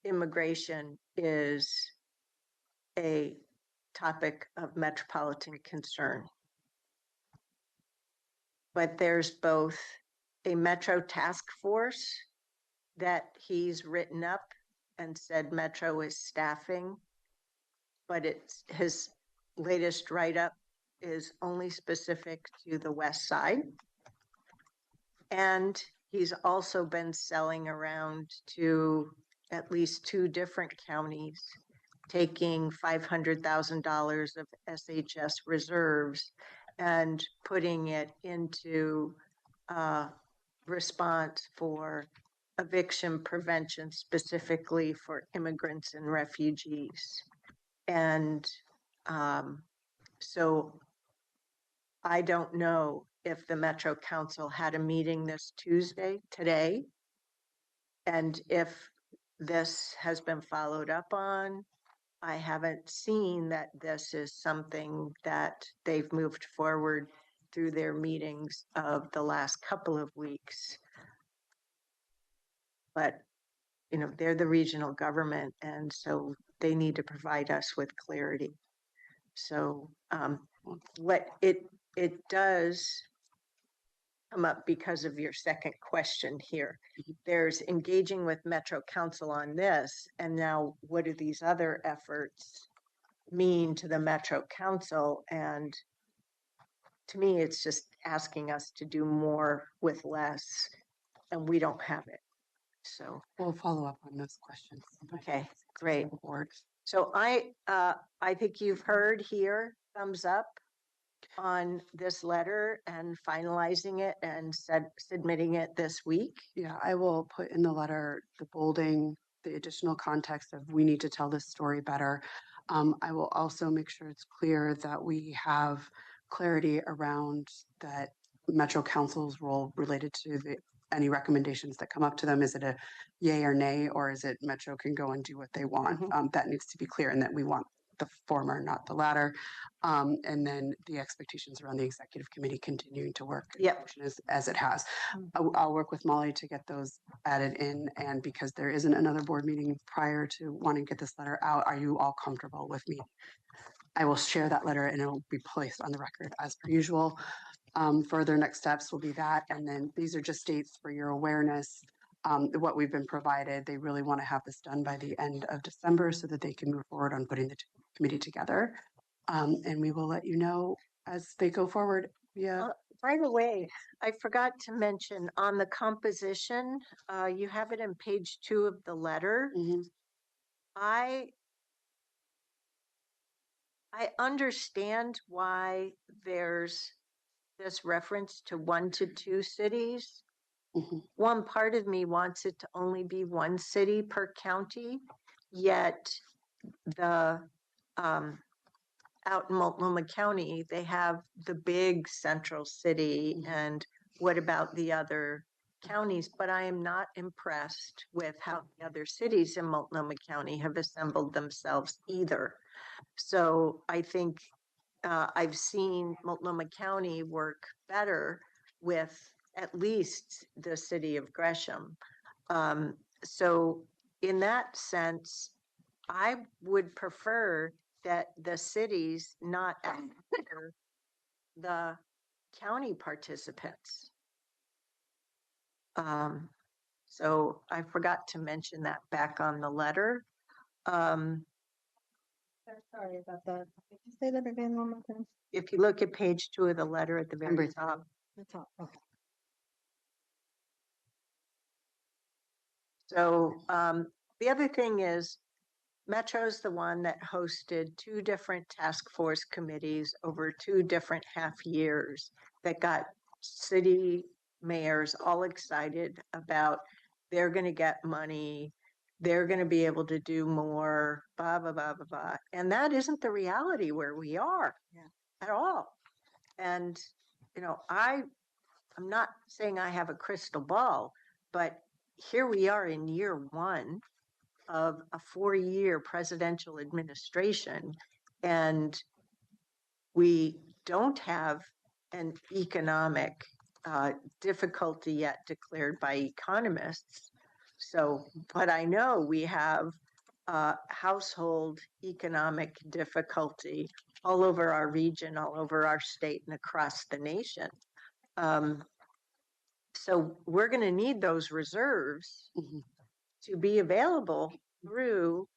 immigration is a topic of metropolitan concern. But there's both a Metro task force that he's written up and said Metro is staffing, but his latest write-up is only specific to the West Side. And he's also been selling around to at least 2 different counties, taking $500,000 of SHS reserves and putting it into response for eviction prevention specifically for immigrants and refugees. And so I don't know if the Metro Council had a meeting this Tuesday, today, and if this has been followed up on. I haven't seen that this is something that they've moved forward through their meetings of the last couple of weeks. But, you know, they're the regional government, and so they need to provide us with clarity. So what it does come up because of your second question here. There's engaging with Metro Council on this, and now what do these other efforts mean to the Metro Council? And to me, it's just asking us to do more with less, and we don't have it. So We'll follow up on those questions. okay, great. Board. So I think you've heard here, thumbs up on this letter and finalizing it and submitting it this week. Yeah, I will put in the letter the bolding, the additional context of we need to tell this story better. I will also make sure it's clear that we have clarity around that Metro Council's role related to any recommendations that come up to them. Is it a yay or nay, or is it Metro can go and do what they want? That needs to be clear, and that we want the former, not the latter. And then the expectations around the executive committee continuing to work as it has. I'll work with Molly to get those added in. And because there isn't another board meeting prior to wanting to get this letter out, are you all comfortable with me? I will share that letter and it'll be placed on the record as per usual. Further next steps will be that. And then these are just dates for your awareness. What we've been provided, they really want to have this done by the end of December so that they can move forward on putting the committee together. And we will let you know as they go forward. Yeah. By the way, I forgot to mention on the composition, you have it in page 2 of the letter. I understand why there's this reference to 1 to 2 cities. One part of me wants it to only be 1 city per county, yet the out in Multnomah County, they have the big central city. And what about the other counties? But I am not impressed with how the other cities in Multnomah County have assembled themselves either. So I think I've seen Multnomah County work better with at least the city of Gresham. So in that sense, I would prefer that the cities not after the county participants. So I forgot to mention that back on the letter. Sorry about that. Could you say that again one more time? If you look at page 2 of the letter at the very top. That's all. Okay. So the other thing is Metro's the one that hosted 2 different task force committees over 2 different half years that got city mayors all excited about they're going to get money, they're going to be able to do more, blah, blah, blah, blah, blah. And that isn't the reality where we are at all. And, you know, I'm not saying I have a crystal ball, but here we are in year 1 of a 4-year presidential administration, and we don't have an economic difficulty yet declared by economists. So, but I know we have household economic difficulty all over our region, all over our state, and across the nation. So we're going to need those reserves to be available through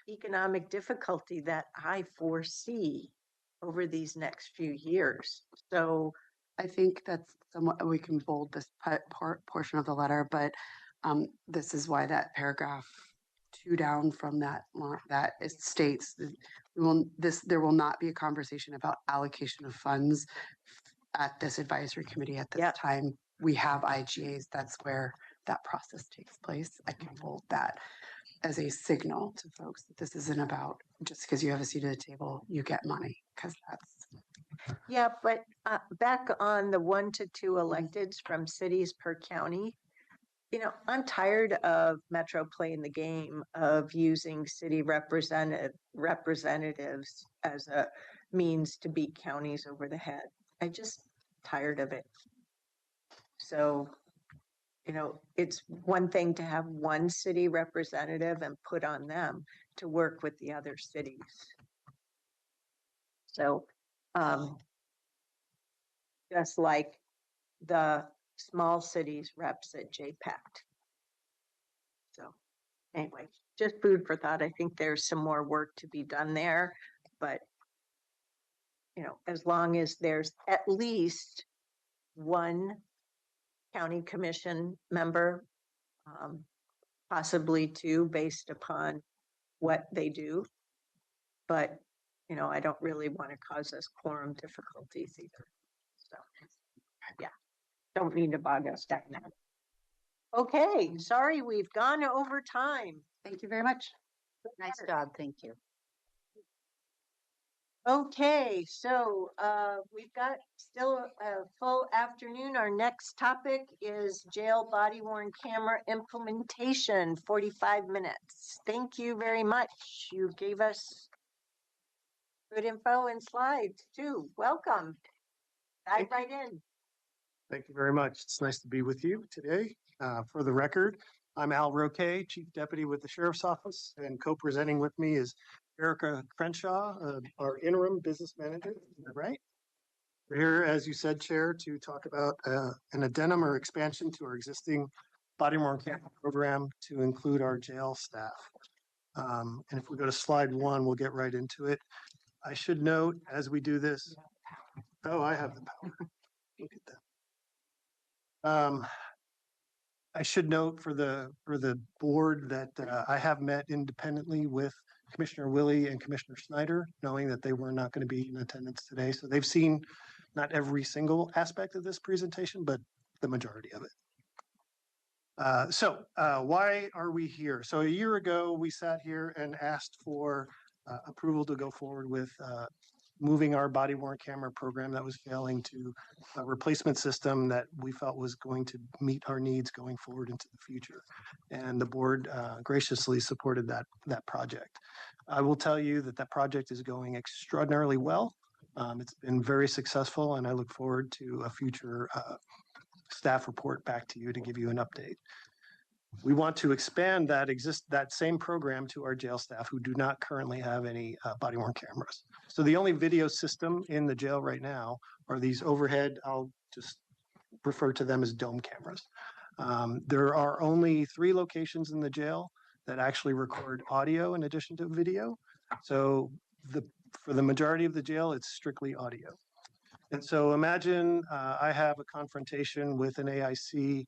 economic difficulty that I foresee over these next few years. So I think that's somewhat, we can bold this portion of the letter, but this is why that paragraph 2 down from that it states that there will not be a conversation about allocation of funds at this advisory committee at this time. We have IGAs. That's where that process takes place. I can hold that as a signal to folks that this isn't about just because you have a seat at the table, you get money, because that's Yeah, but back on the 1 to 2 electeds from cities per county, I'm tired of Metro playing the game of using city representatives as a means to beat counties over the head. I just tired of it. So, it's one thing to have one city representative and put on them to work with the other cities. So, just like the small cities reps at JPAC. So anyway, just food for thought. I think there's some more work to be done there, but as long as there's at least one county commission member, possibly two based upon what they do. But, I don't really want to cause us quorum difficulties either. So, yeah, don't mean to bog us down now. Okay, sorry, we've gone over time. thank you very much. Nice job, thank you. Okay, so we've got still a full afternoon. Our next topic is jail body worn camera implementation, 45 minutes. Thank you very much. You gave us good info and slides too. Welcome. Dive right in. Thank you very much. It's nice to be with you today. For the record, I'm Al Roque, Chief Deputy with the Sheriff's Office, and co-presenting with me is Erica Crenshaw, our interim business manager. Is that right? We're here, as you said, Chair, to talk about an addendum or expansion to our existing body worn camera program to include our jail staff. And if we go to slide 1, we'll get right into it. I should note as we do this. Oh, I have the power. Look at that. I should note for the board that I have met independently with Commissioner Willie and Commissioner Snyder, knowing that they were not going to be in attendance today. So they've seen not every single aspect of this presentation, but the majority of it. So why are we here? So a year ago, we sat here and asked for approval to go forward with moving our body worn camera program that was failing to a replacement system that we felt was going to meet our needs going forward into the future. And the board graciously supported that project. I will tell you that project is going extraordinarily well. It's been very successful, and I look forward to a future staff report back to you to give you an update. We want to expand that same program to our jail staff who do not currently have any body worn cameras. So the only video system in the jail right now are these overhead, I'll just refer to them as dome cameras. There are only 3 locations in the jail that actually record audio in addition to video. So for the majority of the jail, it's strictly audio. And so imagine I have a confrontation with an AIC,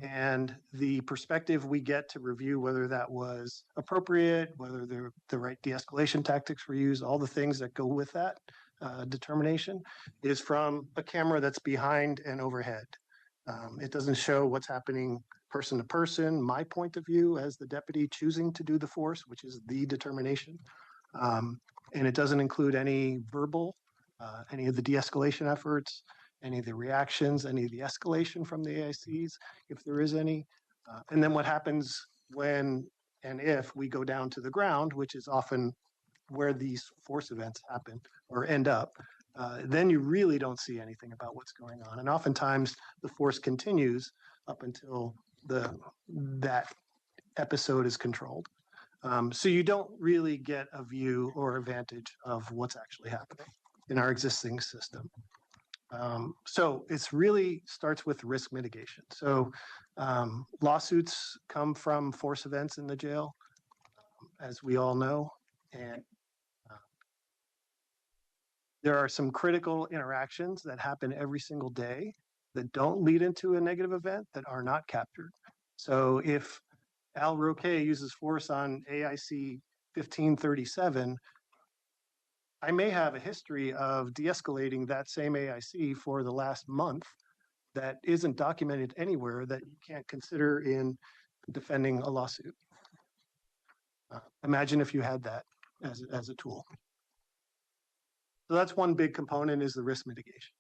and the perspective we get to review whether that was appropriate, whether the right de-escalation tactics were used, all the things that go with that determination is from a camera that's behind and overhead. It doesn't show what's happening person to person, my point of view as the deputy choosing to do the force, which is the determination. And it doesn't include any verbal, any of the de-escalation efforts, any of the reactions, any of the escalation from the AICs, if there is any. And then what happens when and if we go down to the ground, which is often where these force events happen or end up, then you really don't see anything about what's going on. And oftentimes the force continues up until that episode is controlled. So you don't really get a view or a vantage of what's actually happening in our existing system. So it's really starts with risk mitigation. So lawsuits come from force events in the jail, as we all know, and there are some critical interactions that happen every single day that don't lead into a negative event that are not captured. So if Al Roque uses force on AIC 1537, I may have a history of de-escalating that same AIC for the last month, that isn't documented anywhere that you can't consider in defending a lawsuit. Imagine if you had that as a tool. So that's one big component, is the risk mitigation.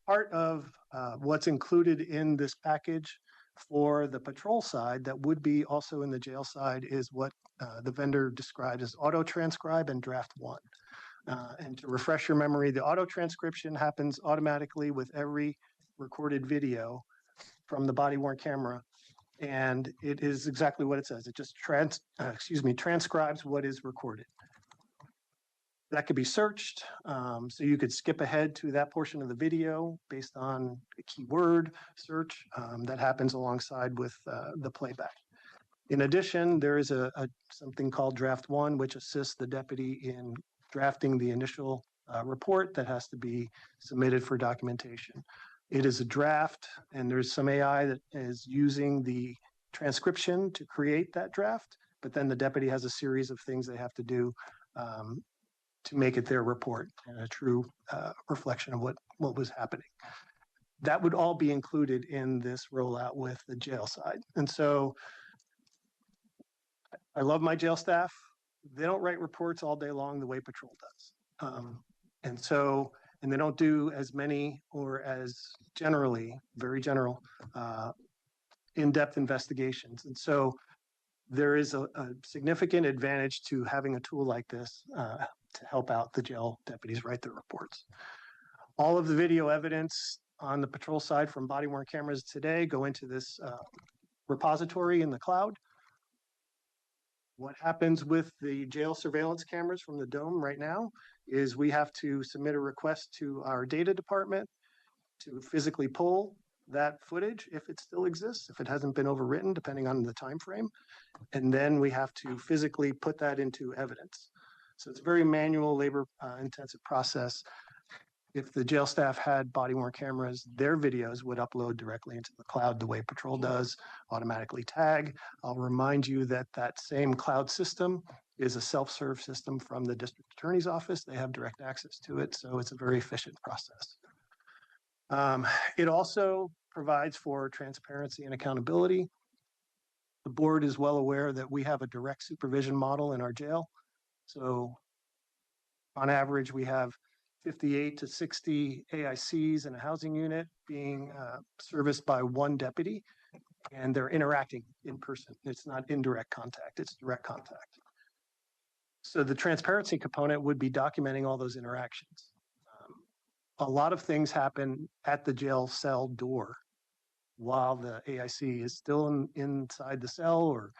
Part of what's included in this package for the patrol side that would be also in the jail side is what the vendor described as auto transcribe and draft one. And to refresh your memory, the auto transcription happens automatically with every recorded video from the body-worn camera. And it is exactly what it says. It just transcribes what is recorded. That could be searched. So you could skip ahead to that portion of the video based on a keyword search that happens alongside with the playback. In addition, there is something called draft one, which assists the deputy in drafting the initial report that has to be submitted for documentation. It is a draft, and there's some AI that is using the transcription to create that draft, but then the deputy has a series of things they have to do to make it their report and a true reflection of what was happening. That would all be included in this rollout with the jail side. And so I love my jail staff. They don't write reports all day long the way patrol does. And they don't do as many or as generally, very general, in-depth investigations. And so there is a significant advantage to having a tool like this to help out the jail deputies write their reports. All of the video evidence on the patrol side from body-worn cameras today go into this repository in the cloud. What happens with the jail surveillance cameras from the dome right now is we have to submit a request to our data department to physically pull that footage if it still exists, if it hasn't been overwritten, depending on the time frame. And then we have to physically put that into evidence. So it's a very manual, labor intensive process. If the jail staff had body-worn cameras, their videos would upload directly into the cloud the way patrol does, automatically tag. I'll remind you that that same cloud system is a self-serve system from the district attorney's office. They have direct access to it, so it's a very efficient process. It also provides for transparency and accountability. The board is well aware that we have a direct supervision model in our jail. So on average, we have 58 to 60 AICs in a housing unit being serviced by one deputy, and they're interacting in person. It's not indirect contact, it's direct contact. So the transparency component would be documenting all those interactions. A lot of things happen at the jail cell door while the AIC is still inside the cell or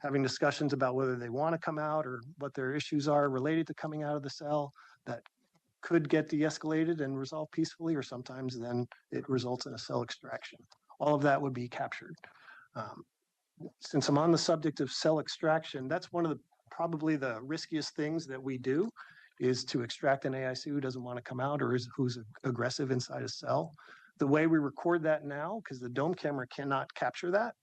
having discussions about whether they want to come out or what their issues are related to coming out of the cell that could get de-escalated and resolved peacefully, or sometimes then it results in a cell extraction. All of that would be captured. Since I'm on the subject of cell extraction, that's one of the probably the riskiest things that we do is to extract an AIC who doesn't want to come out or who's aggressive inside a cell. The way we record that now, because the dome camera cannot capture that,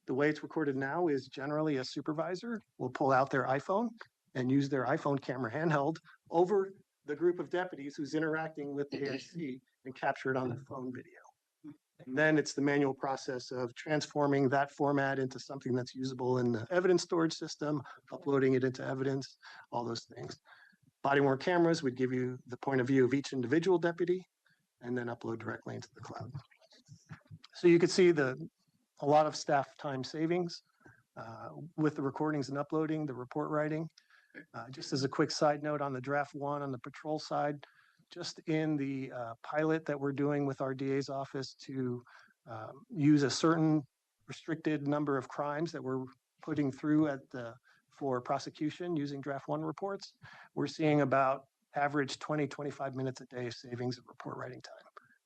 the way it's recorded now is generally a supervisor will pull out their iPhone and use their iPhone camera handheld over the group of deputies who's interacting with the AIC and capture it on the phone video. And then it's the manual process of transforming that format into something that's usable in the evidence storage system, uploading it into evidence, all those things. Body-worn cameras would give you the point of view of each individual deputy and then upload directly into the cloud. So you could see a lot of staff time savings with the recordings and uploading, the report writing. Just as a quick side note on the draft one on the patrol side, just in the pilot that we're doing with our DA's office to use a certain restricted number of crimes that we're putting through for prosecution using draft one reports, we're seeing about average 20-25 minutes a day of savings of report writing time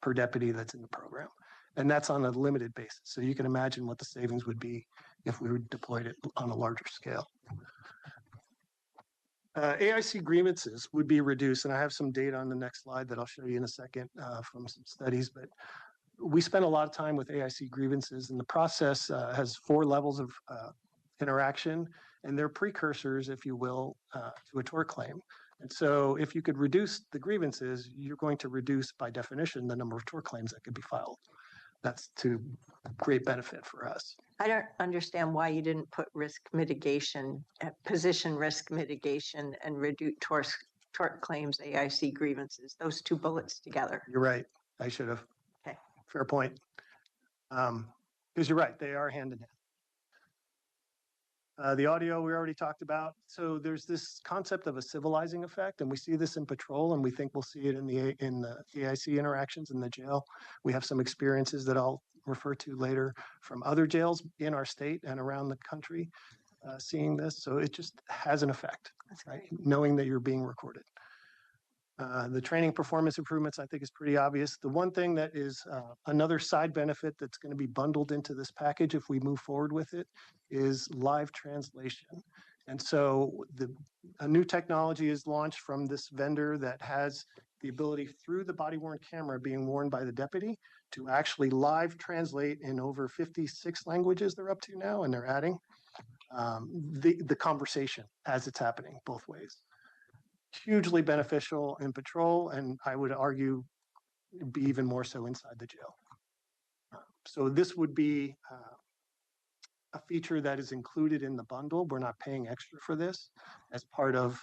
per deputy that's in the program. And that's on a limited basis. So you can imagine what the savings would be if we deployed it on a larger scale. AIC grievances would be reduced, and I have some data on the next slide that I'll show you in a second from some studies, but we spend a lot of time with AIC grievances, and the process has 4 levels of interaction, and they're precursors, if you will, to a tort claim. And so if you could reduce the grievances, you're going to reduce by definition the number of tort claims that could be filed. That's to great benefit for us. I don't understand why you didn't put risk mitigation, position risk mitigation and reduce tort claims, AIC grievances, those two bullets together. You're right. I should have. Okay. Fair point. Because you're right, they are hand in hand. The audio we already talked about. So there's this concept of a civilizing effect, and we see this in patrol, and we think we'll see it in the AIC interactions in the jail. We have some experiences that I'll refer to later from other jails in our state and around the country seeing this. So it just has an effect, right? Knowing that you're being recorded. The training performance improvements, I think, is pretty obvious. The one thing that is another side benefit that's going to be bundled into this package if we move forward with it is live translation. And so a new technology is launched from this vendor that has the ability through the body-worn camera being worn by the deputy to actually live translate in over 56 languages they're up to now, and they're adding the conversation as it's happening both ways. Hugely beneficial in patrol, and I would argue be even more so inside the jail. So this would be a feature that is included in the bundle. We're not paying extra for this as part of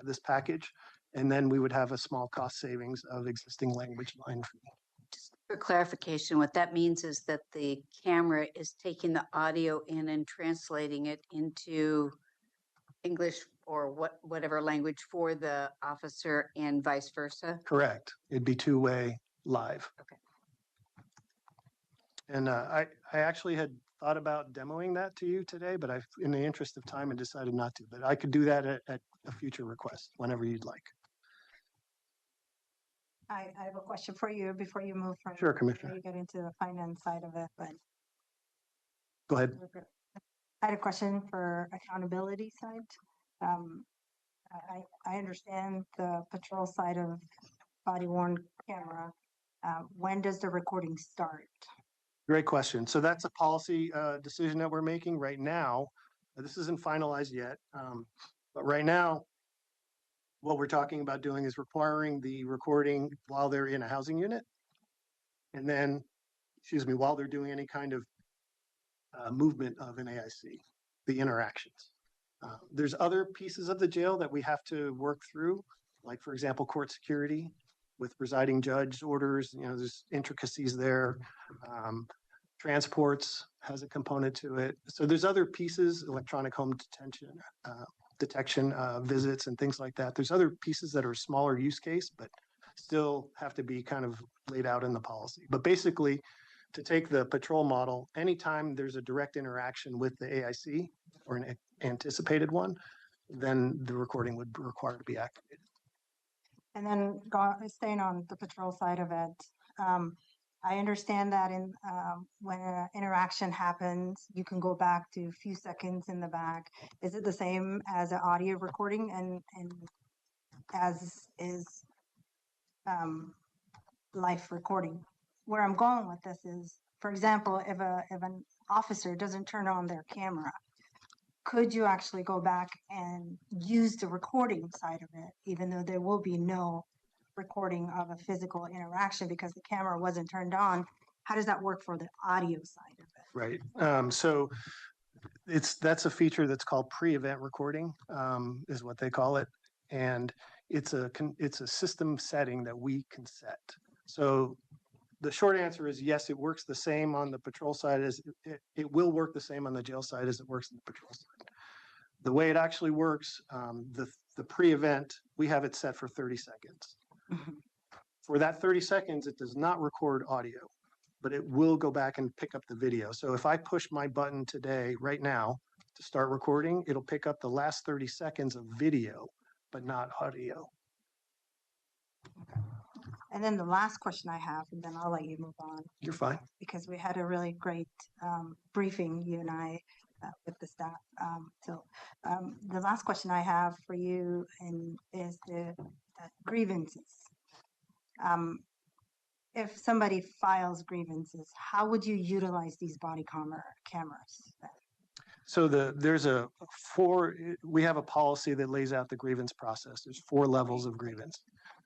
this package. And then we would have a small cost savings of existing language line fee. Just for clarification, what that means is that the camera is taking the audio in and translating it into English or whatever language for the officer and vice versa? Correct. It'd be two-way live. Okay. And I actually had thought about demoing that to you today, but in the interest of time, I decided not to. But I could do that at a future request whenever you'd like. I have a question for you before you move from. Sure, Commissioner. You get into the finance side of it, but. Go ahead. I had a question for accountability side. I understand the patrol side of body worn camera. When does the recording start? Great question. So that's a policy decision that we're making right now. This isn't finalized yet, but right now, what we're talking about doing is requiring the recording while they're in a housing unit. And then, while they're doing any kind of movement of an AIC, the interactions. There's other pieces of the jail that we have to work through, like, for example, court security with presiding judge orders. There's intricacies there. Transports has a component to it. So there's other pieces, electronic home detection visits and things like that. There's other pieces that are smaller use case, but still have to be kind of laid out in the policy. But basically, to take the patrol model, anytime there's a direct interaction with the AIC or an anticipated one, then the recording would be required to be activated. And then staying on the patrol side of it, I understand that when an interaction happens, you can go back to a few seconds in the back. Is it the same as an audio recording and as is live recording? Where I'm going with this is, for example, if an officer doesn't turn on their camera, could you actually go back and use the recording side of it, even though there will be no recording of a physical interaction because the camera wasn't turned on? How does that work for the audio side of it? Right. So that's a feature that's called pre-event recording, is what they call it, and it's a system setting that we can set. So the short answer is yes, it works the same on the patrol side as it will work the same on the jail side as it works on the patrol side. The way it actually works, the pre-event, we have it set for 30 seconds. Mhm. For that 30 seconds, it does not record audio, but it will go back and pick up the video. So if I push my button today, right now, to start recording, it'll pick up the last 30 seconds of video, but not audio. And then the last question I have, and then I'll let you move on, You're fine. because we had a really great briefing, you and I, with the staff. The last question I have for you is the grievances. If somebody files grievances, how would you utilize these body cameras? So there's we have a policy that lays out the grievance process. There's 4 levels of grievance.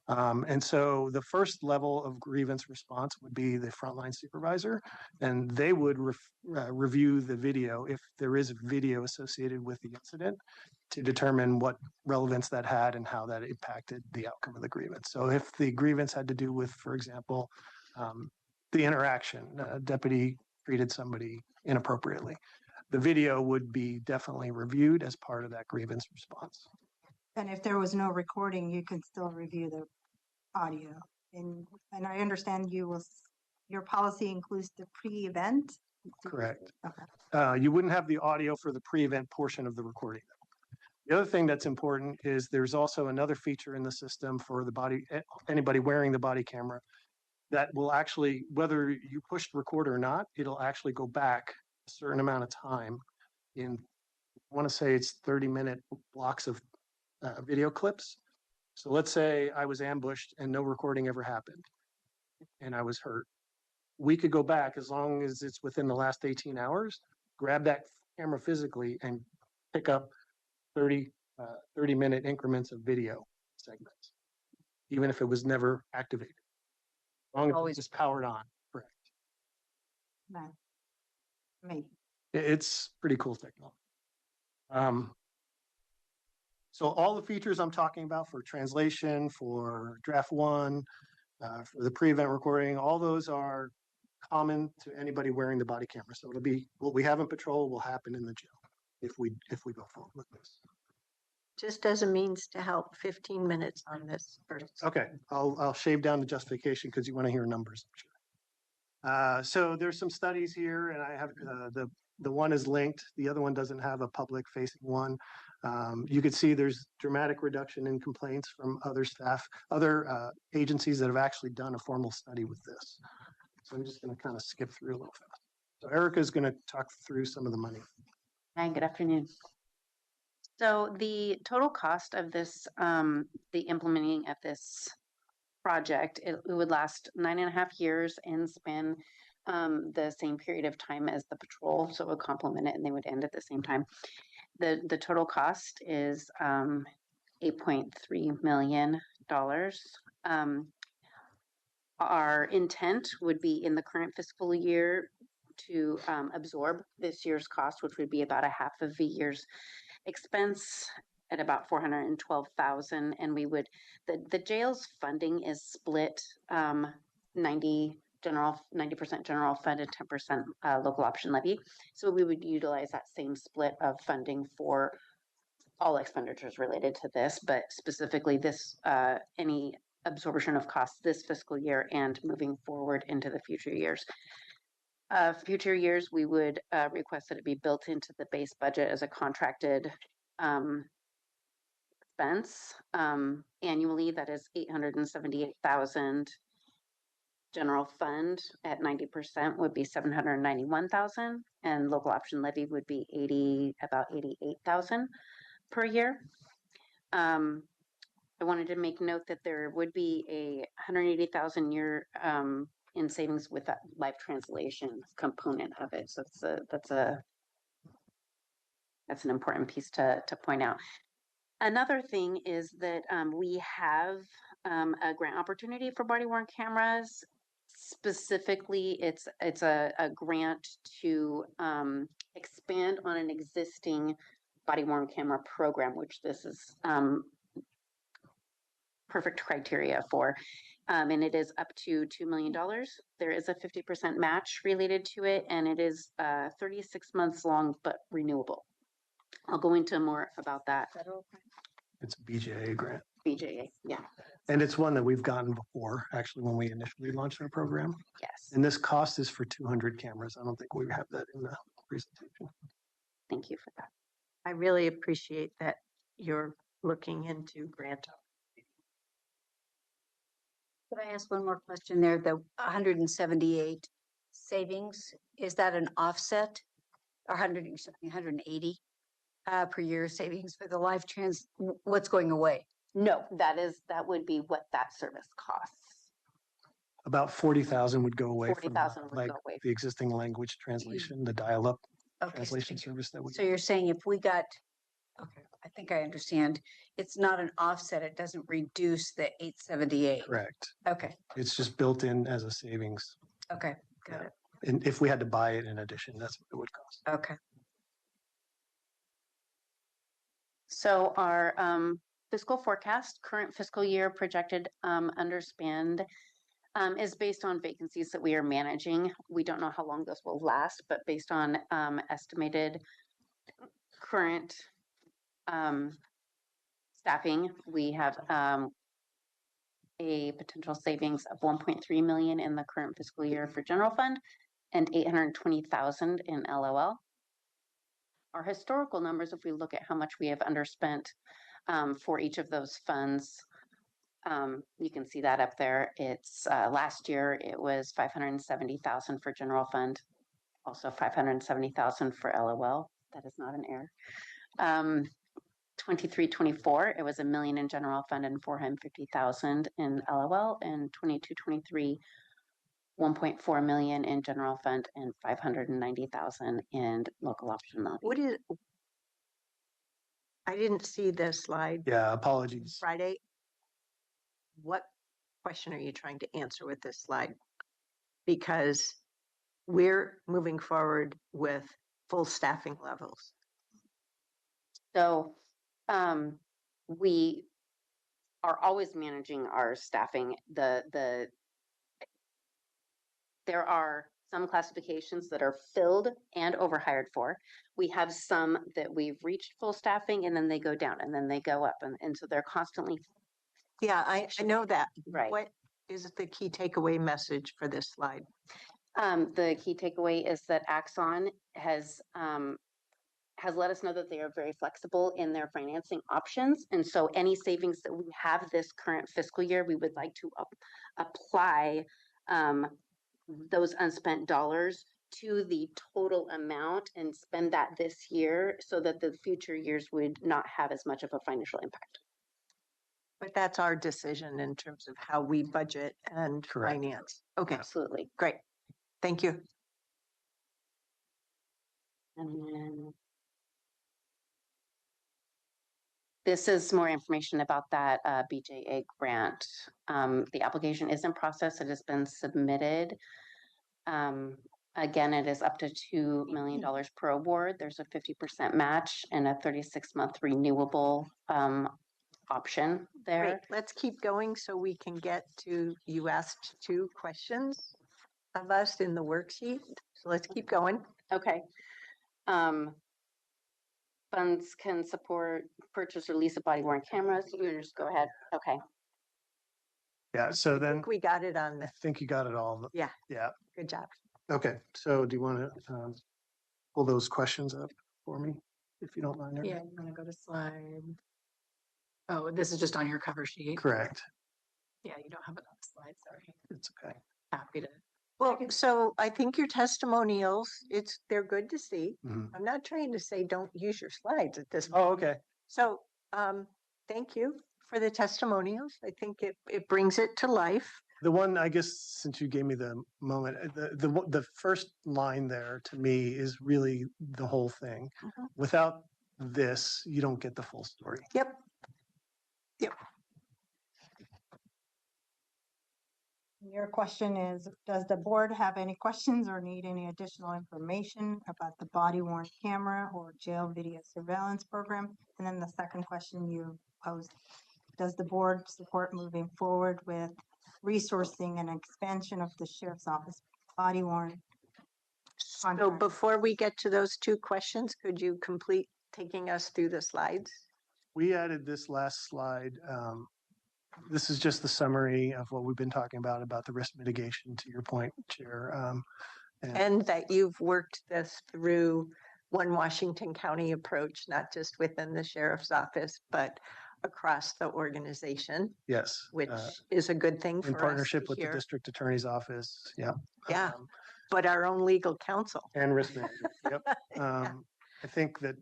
And so the first level of grievance response would be the frontline supervisor, and they would review the video if there is a video associated with the incident to determine what relevance that had and how that impacted the outcome of the grievance. So if the grievance had to do with, for example, the interaction, a deputy treated somebody inappropriately, the video would be definitely reviewed as part of that grievance response. And if there was no recording, you can still review the audio. And I understand your policy includes the pre-event? Correct. Okay. You wouldn't have the audio for the pre-event portion of the recording. The other thing that's important is there's also another feature in the system for anybody wearing the body camera that will actually, whether you push record or not, it'll actually go back a certain amount of time in, I want to say it's 30-minute blocks of video clips. So let's say I was ambushed and no recording ever happened and I was hurt. We could go back as long as it's within the last 18 hours, grab that camera physically and pick up 30-minute increments of video segments, even if it was never activated. As long as Always. it's just powered on, correct. Man. Maybe. It's pretty cool technology. So all the features I'm talking about for translation, for draft 1, for the pre-event recording, all those are common to anybody wearing the body camera. So it'll be what we have in patrol will happen in the jail if we go forward with this. Just as a means to help, 15 minutes on this first. Okay, I'll shave down the justification because you want to hear numbers, I'm sure. So there's some studies here, and I have the one is linked. The other one doesn't have a public facing one. You could see there's dramatic reduction in complaints from other staff, other agencies that have actually done a formal study with this. So I'm just going to kind of skip through a little fast. So Erica is going to talk through some of the money. Hi, good afternoon. So the total cost of this, the implementing of this project, it would last 9.5 years and span the same period of time as the patrol. So it would complement it and they would end at the same time. The total cost is $8.3 million. Our intent would be in the current fiscal year to absorb this year's cost, which would be about a half of the year's expense at about $412,000. And we would, the jail's funding is split 90% general fund and 10% local option levy. So we would utilize that same split of funding for all expenditures related to this, but specifically this, any absorption of costs this fiscal year and moving forward into the future years. Future years, we would request that it be built into the base budget as a contracted expense annually. That is $878,000. General fund at 90% would be $791,000, and local option levy would be about $88,000 per year. I wanted to make note that there would be a $180,000 year in savings with that live translation component of it. So that's an important piece to point out. Another thing is that we have a grant opportunity for body-worn cameras. Specifically, it's a grant to expand on an existing body-worn camera program, which this is perfect criteria for, and it is up to $2 million. There is a 50% match related to it, and it is 36 months long but renewable. I'll go into more about that. It's a BJA grant. BJA, yeah. And it's one that we've gotten before, actually, when we initially launched our program. Yes. And this cost is for 200 cameras. I don't think we have that in the presentation. Thank you for that. I really appreciate that you're looking into grant. Could I ask one more question there? The 178 savings, is that an offset? Or 180 per year savings for the live trans, what's going away? No, that would be what that service costs. About 40,000 would go away from 40,000 would like go away. the existing language translation, the dial-up Okay. translation service that we. So you're saying if we got, okay, I think I understand. It's not an offset. It doesn't reduce the 878. Correct. Okay. It's just built in as a savings. Okay. Got Yeah. it. And if we had to buy it in addition, that's what it would cost. Okay. So our fiscal forecast, current fiscal year projected underspend is based on vacancies that we are managing. We don't know how long this will last, but based on estimated current staffing, we have a potential savings of 1.3 million in the current fiscal year for general fund and 820,000 in LOL. Our historical numbers, if we look at how much we have underspent for each of those funds, you can see that up there. It's last year it was 570,000 for general fund, also 570,000 for LOL. That is not an error. 23-24, it was $1 million in general fund and 450,000 in LOL, and 22-23, 1.4 million in general fund and 590,000 in local option levy. What is, I didn't see this slide Yeah, apologies. Friday. What question are you trying to answer with this slide? Because we're moving forward with full staffing levels. So we are always managing our staffing. There are some classifications that are filled and overhired for. We have some that we've reached full staffing and then they go down and then they go up. And so they're constantly Yeah, I know that. right. What is the key takeaway message for this slide? The key takeaway is that Axon has let us know that they are very flexible in their financing options. And so any savings that we have this current fiscal year, we would like to apply those unspent dollars to the total amount and spend that this year so that the future years would not have as much of a financial impact. But that's our decision in terms of how we budget and Correct. finance. Okay, Absolutely. great. Thank you. And then this is more information about that BJA grant. The application is in process. It has been submitted. Again, it is up to $2 million per award. There's a 50% match and a 36-month renewable option there. Great. Let's keep going so we can get to, you asked 2 questions of us in the worksheet. So let's keep going. Okay. Funds can support purchase or lease of body worn cameras. You can just go ahead. Okay. Yeah, so I then think we got it on I the, think you got it all. yeah, Yeah. good job. Okay, so do you want to pull those questions up for me, if you don't mind? Yeah, you want to go to slide. Oh, this is just on your cover sheet. Correct. Yeah, you don't have it on the slide. Sorry. It's okay. Happy to. Well, so I think your testimonials, they're good to see. Mhm. I'm not trying to say don't use your slides at this Oh, point. okay. So, thank you for the testimonials. I think it brings it to life. The one, I guess, since you gave me the moment, the first line there to me is really the whole thing. Mhm. Without this, you don't get the full story. Yep. Yep. Your question is, does the board have any questions or need any additional information about the body worn camera or jail video surveillance program? And then the second question you posed, does the board support moving forward with resourcing and expansion of the sheriff's office body worn? So Contract. before we get to those 2 questions, could you complete taking us through the slides? We added this last slide. This is just the summary of what we've been talking about the risk mitigation, to your point, Chair. And that you've worked this through one Washington County approach, not just within the sheriff's office, but across the organization, Yes. which is a good thing for in us partnership to with the hear. district attorney's office. Yeah. Yeah. But our own legal counsel. And risk management. Yep. I think that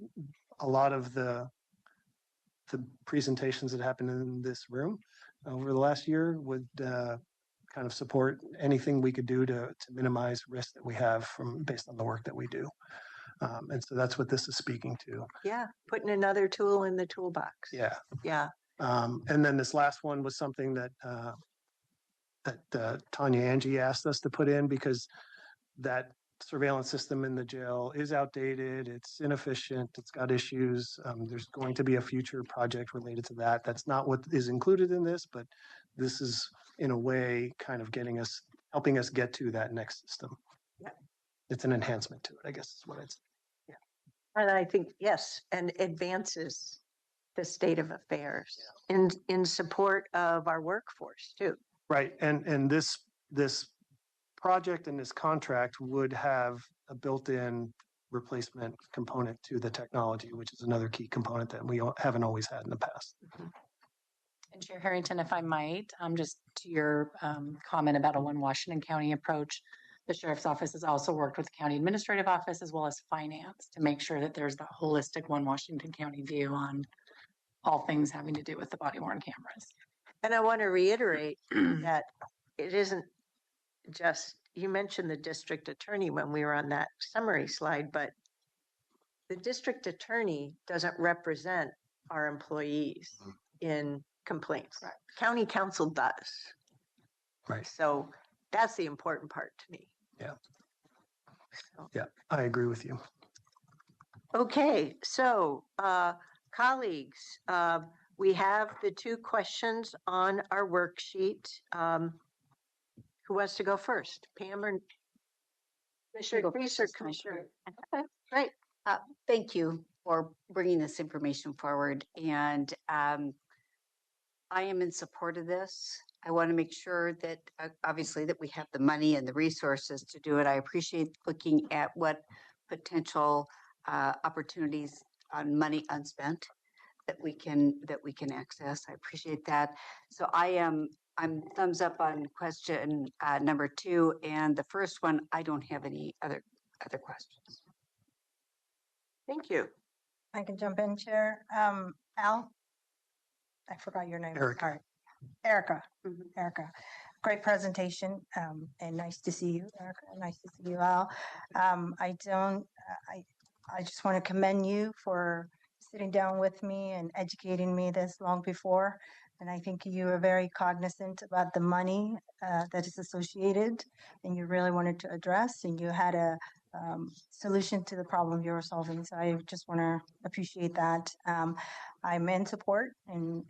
a lot of the presentations that happened in this room over the last year would kind of support anything we could do to minimize risk that we have based on the work that we do. And so that's what this is speaking to. Yeah, putting another tool in the toolbox. Yeah. Yeah. And then this last one was something that Tanya Angie asked us to put in because that surveillance system in the jail is outdated. It's inefficient. It's got issues. There's going to be a future project related to that. That's not what is included in this, but this is in a way kind of helping us get to that next system. Yeah. It's an enhancement to it, I guess is what I'd say. And I think, yes, and advances the state of affairs in support of our workforce too. Right. And this project and this contract would have a built-in replacement component to the technology, which is another key component that we haven't always had in the past. And Chair Harrington, if I might, just to your comment about a One Washington County approach, the Sheriff's Office has also worked with the County Administrative Office as well as Finance to make sure that there's the holistic One Washington County view on all things having to do with the body-worn cameras. And I want to reiterate that it isn't just, you mentioned the district attorney when we were on that summary slide, but the district attorney doesn't represent our employees in complaints. Right. County counsel does. Right. So that's the important part to me. Yeah. So. Yeah, I agree with you. Okay, so colleagues, we have the two questions on our worksheet. Who wants to go first? Pam or Commissioner Priest or Commissioner? Okay, great. Thank you for bringing this information forward. And I am in support of this. I want to make sure that obviously that we have the money and the resources to do it. I appreciate looking at what potential opportunities on money unspent that we can access. I appreciate that. So I'm thumbs up on question number 2, and the first one I don't have any other questions. Thank you. I can jump in, Chair. Al, I forgot your name. Erica. Sorry. Erica. Mhm. Erica. Great presentation, and nice to see you, Erica. Nice to see you, Al. I just want to commend you for sitting down with me and educating me this long before. And I think you are very cognizant about the money that is associated, and you really wanted to address, and you had a solution to the problem you were solving. So I just want to appreciate that. I'm in support, and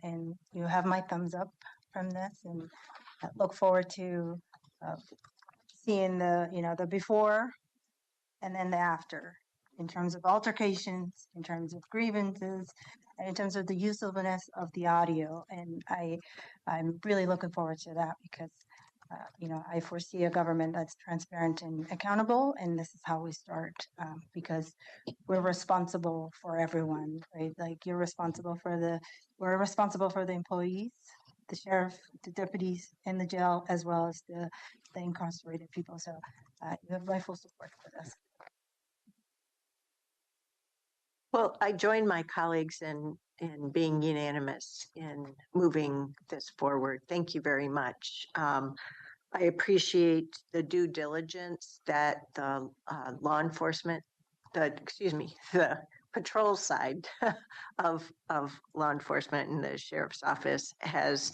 you have my thumbs up from this, and I look forward to seeing the before and then the after, in terms of altercations, in terms of grievances, and in terms of the usefulness of the audio. And I'm really looking forward to that because I foresee a government that's transparent and accountable, and this is how we start, because we're responsible for everyone, right? Like we're responsible for the employees, the sheriff, the deputies in the jail, as well as the incarcerated people. So you have my full support for this. Well, I join my colleagues in being unanimous in moving this forward. Thank you very much. I appreciate the due diligence that the the patrol side of law enforcement and the sheriff's office has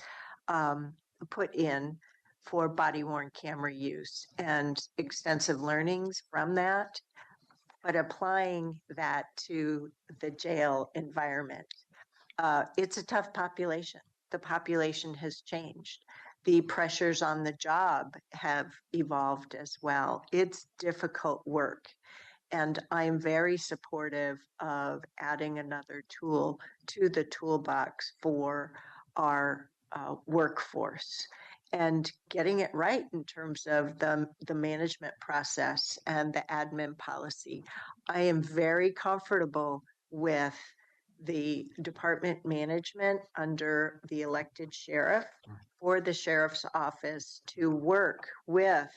put in for body-worn camera use and extensive learnings from that, but applying that to the jail environment. It's a tough population. The population has changed. The pressures on the job have evolved as well. It's difficult work. And I'm very supportive of adding another tool to the toolbox for our workforce and getting it right in terms of the management process and the admin policy. I am very comfortable with the department management under the elected sheriff for the sheriff's office to work with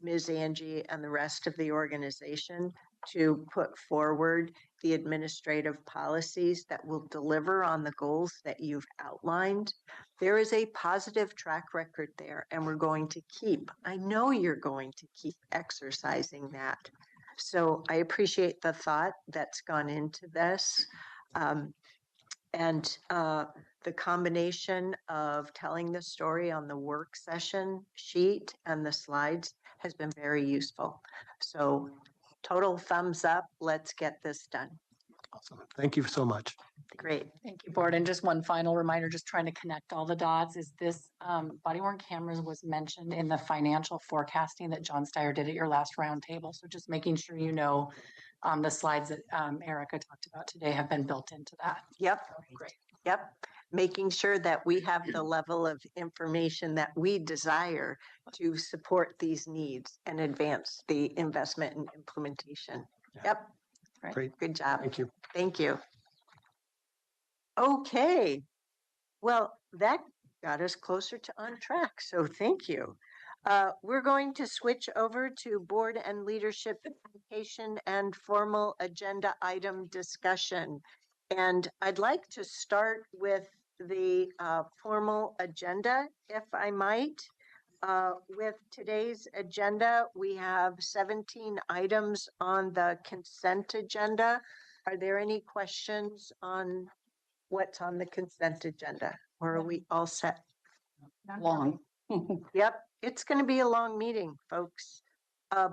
Ms. Angie and the rest of the organization to put forward the administrative policies that will deliver on the goals that you've outlined. There is a positive track record there, and we're going to keep, I know you're going to keep exercising that. So I appreciate the thought that's gone into this. And the combination of telling the story on the work session sheet and the slides has been very useful. So total thumbs up. Let's get this done. Awesome. Thank you so much. Great. Thank you, board. And just one final reminder, just trying to connect all the dots, is this body worn cameras was mentioned in the financial forecasting that John Steyer did at your last roundtable. So just making sure you know the slides that Erica talked about today have been built into that. Yep. Great. Yep. Making sure that we have the level of information that we desire to support these needs and advance the investment and implementation. Yeah. Yep. Great. Good job. Thank you. Thank you. Okay. Well, that got us closer to on track. So thank you. We're going to switch over to board and leadership communication and formal agenda item discussion. And I'd like to start with the formal agenda, if I might. With today's agenda, we have 17 items on the consent agenda. Are there any questions on what's on the consent agenda? Or are we all set? Long. Yep, it's going to be a long meeting, folks.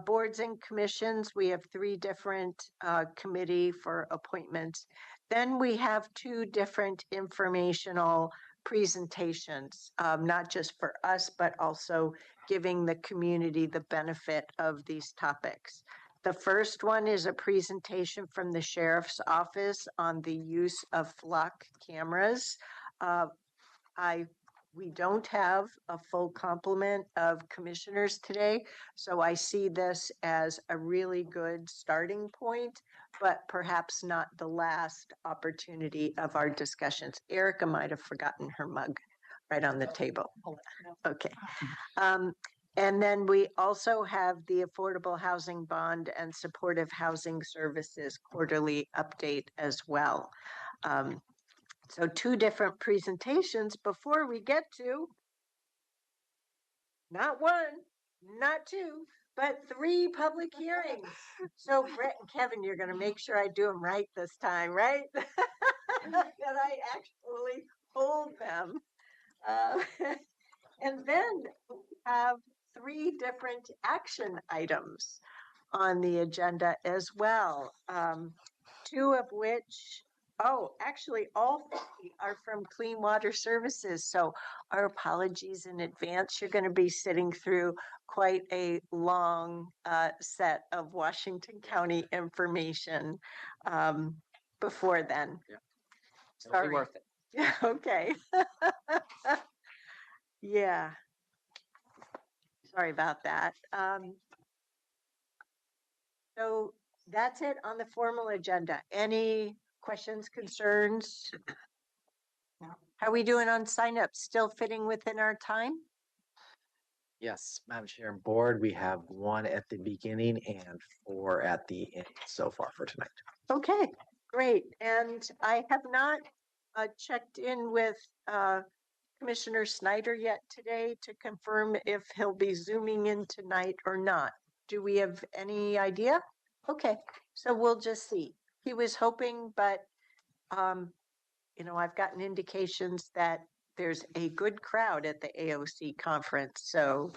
Boards and commissions, we have 3 different committee for appointments. Then we have 2 different informational presentations, not just for us, but also giving the community the benefit of these topics. The first one is a presentation from the sheriff's office on the use of flock cameras. We don't have a full complement of commissioners today, so I see this as a really good starting point, but perhaps not the last opportunity of our discussions. Erica might have forgotten her mug right on the table. Okay. And then we also have the Affordable Housing Bond and Supportive Housing Services quarterly update as well. So 2 different presentations before we get to not 1, not 2, but 3 public hearings. So Brett and Kevin, you're going to make sure I do them right this time, right? That I actually hold them. And then we have 3 different action items on the agenda as well. 2 of which, actually all 3 are from Clean Water Services. So our apologies in advance. You're going to be sitting through quite a long set of Washington County information before then. Yeah. Sorry. It'll be worth it. Yeah, okay. Yeah. Sorry about that. So that's it on the formal agenda. Any questions, concerns? No. How are we doing on signups? Still fitting within our time? Yes, Madam Chair and Board, we have 1 at the beginning and 4 at the end so far for tonight. Okay, great. And I have not checked in with Commissioner Snyder yet today to confirm if he'll be Zooming in tonight or not. Do we have any idea? Okay, so we'll just see. He was hoping, but I've gotten indications that there's a good crowd at the AOC conference. So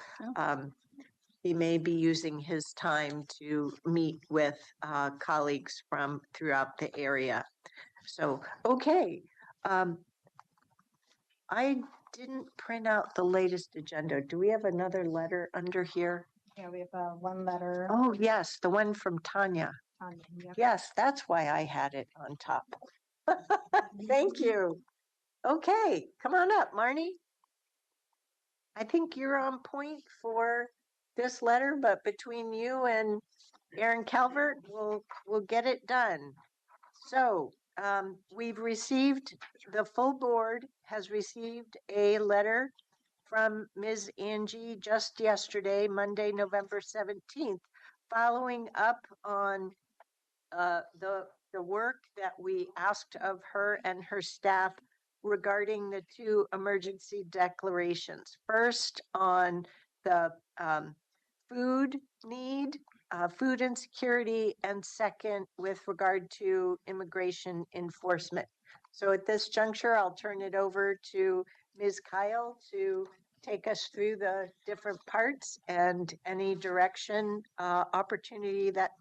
he may be using his time to meet with colleagues from throughout the area. So, okay. I didn't print out the latest agenda. Do we have another letter under here? Yeah, we have 1 letter. Oh, yes, the one from Tanya. Yep. Yes, that's why I had it on top. Thank you. Okay, come on up, Marnie. I think you're on point for this letter, but between you and Aaron Calvert, we'll get it done. So we've received, the full board has received a letter from Ms. Angie just yesterday, Monday, November 17th, following up on the work that we asked of her and her staff regarding the 2 emergency declarations. First on the food need food insecurity, and second with regard to immigration enforcement. So at this juncture, I'll turn it over to Ms. Kyle to take us through the different parts and any direction, opportunity that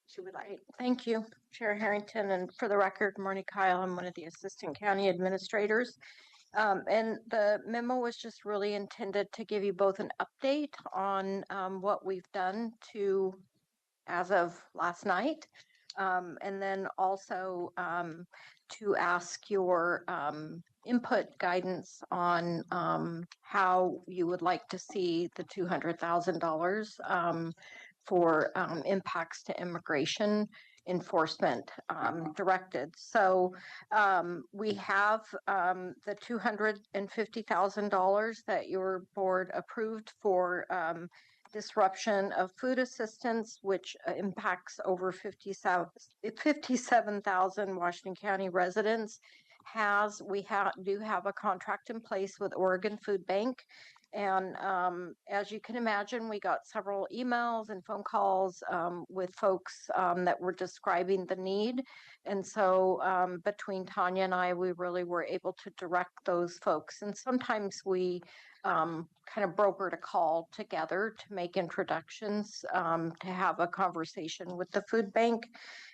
she would like. Thank you, Chair Harrington. And for the record, Marnie Kyle, I'm one of the Assistant County Administrators. And the memo was just really intended to give you both an update on what we've done to as of last night, and then also to ask your input guidance on how you would like to see the $200,000 for impacts to immigration enforcement directed. So we have the $250,000 that your board approved for disruption of food assistance, which impacts over 57,000 Washington County residents. We do have a contract in place with Oregon Food Bank. And as you can imagine, we got several emails and phone calls with folks that were describing the need. And so between Tanya and I, we really were able to direct those folks. And sometimes we kind of brokered a call together to make introductions, to have a conversation with the food bank.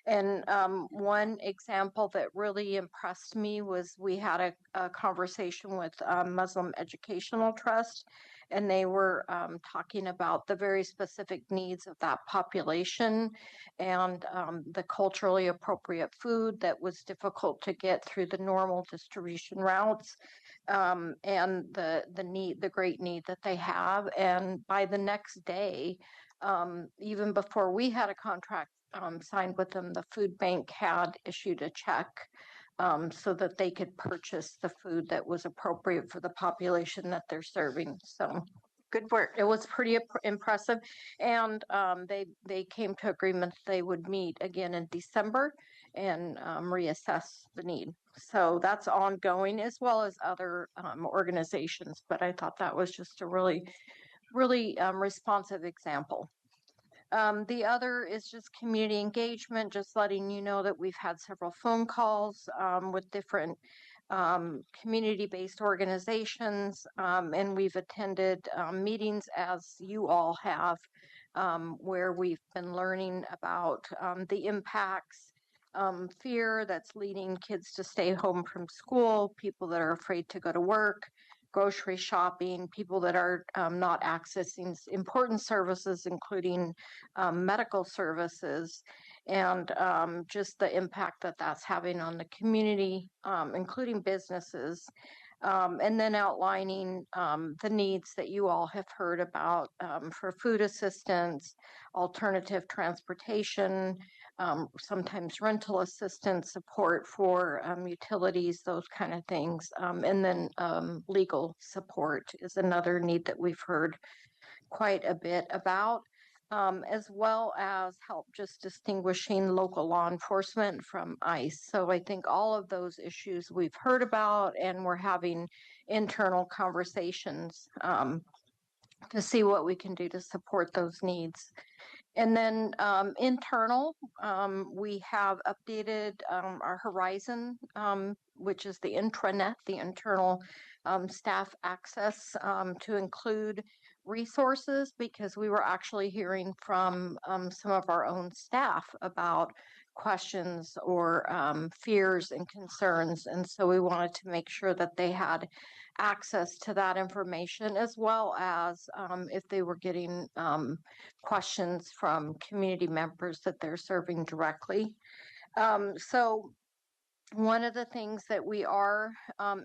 And one example that really impressed me was we had a conversation with Muslim Educational Trust, and they were talking about the very specific needs of that population and the culturally appropriate food that was difficult to get through the normal distribution routes. And the great need that they have. And by the next day, even before we had a contract signed with them, the food bank had issued a check so that they could purchase the food that was appropriate for the population that they're serving. So Good work. it was pretty impressive. And they came to agreement they would meet again in December and reassess the need. So that's ongoing, as well as other organizations. But I thought that was just a really, really responsive example. The other is just community engagement, just letting you know that we've had several phone calls with different community-based organizations, and we've attended meetings, as you all have, where we've been learning about the impacts, fear that's leading kids to stay home from school, people that are afraid to go to work, grocery shopping, people that are not accessing important services, including medical services, and just the impact that that's having on the community, including businesses. And then outlining the needs that you all have heard about for food assistance, alternative transportation, sometimes rental assistance, support for utilities, those kind of things. And then legal support is another need that we've heard quite a bit about. As well as help just distinguishing local law enforcement from ICE. So I think all of those issues we've heard about, and we're having internal conversations to see what we can do to support those needs. And then internal, we have updated our Horizon, which is the intranet, the internal staff access, to include resources, because we were actually hearing from some of our own staff about questions or fears and concerns. And so we wanted to make sure that they had access to that information, as well as if they were getting questions from community members that they're serving directly. So one of the things that we are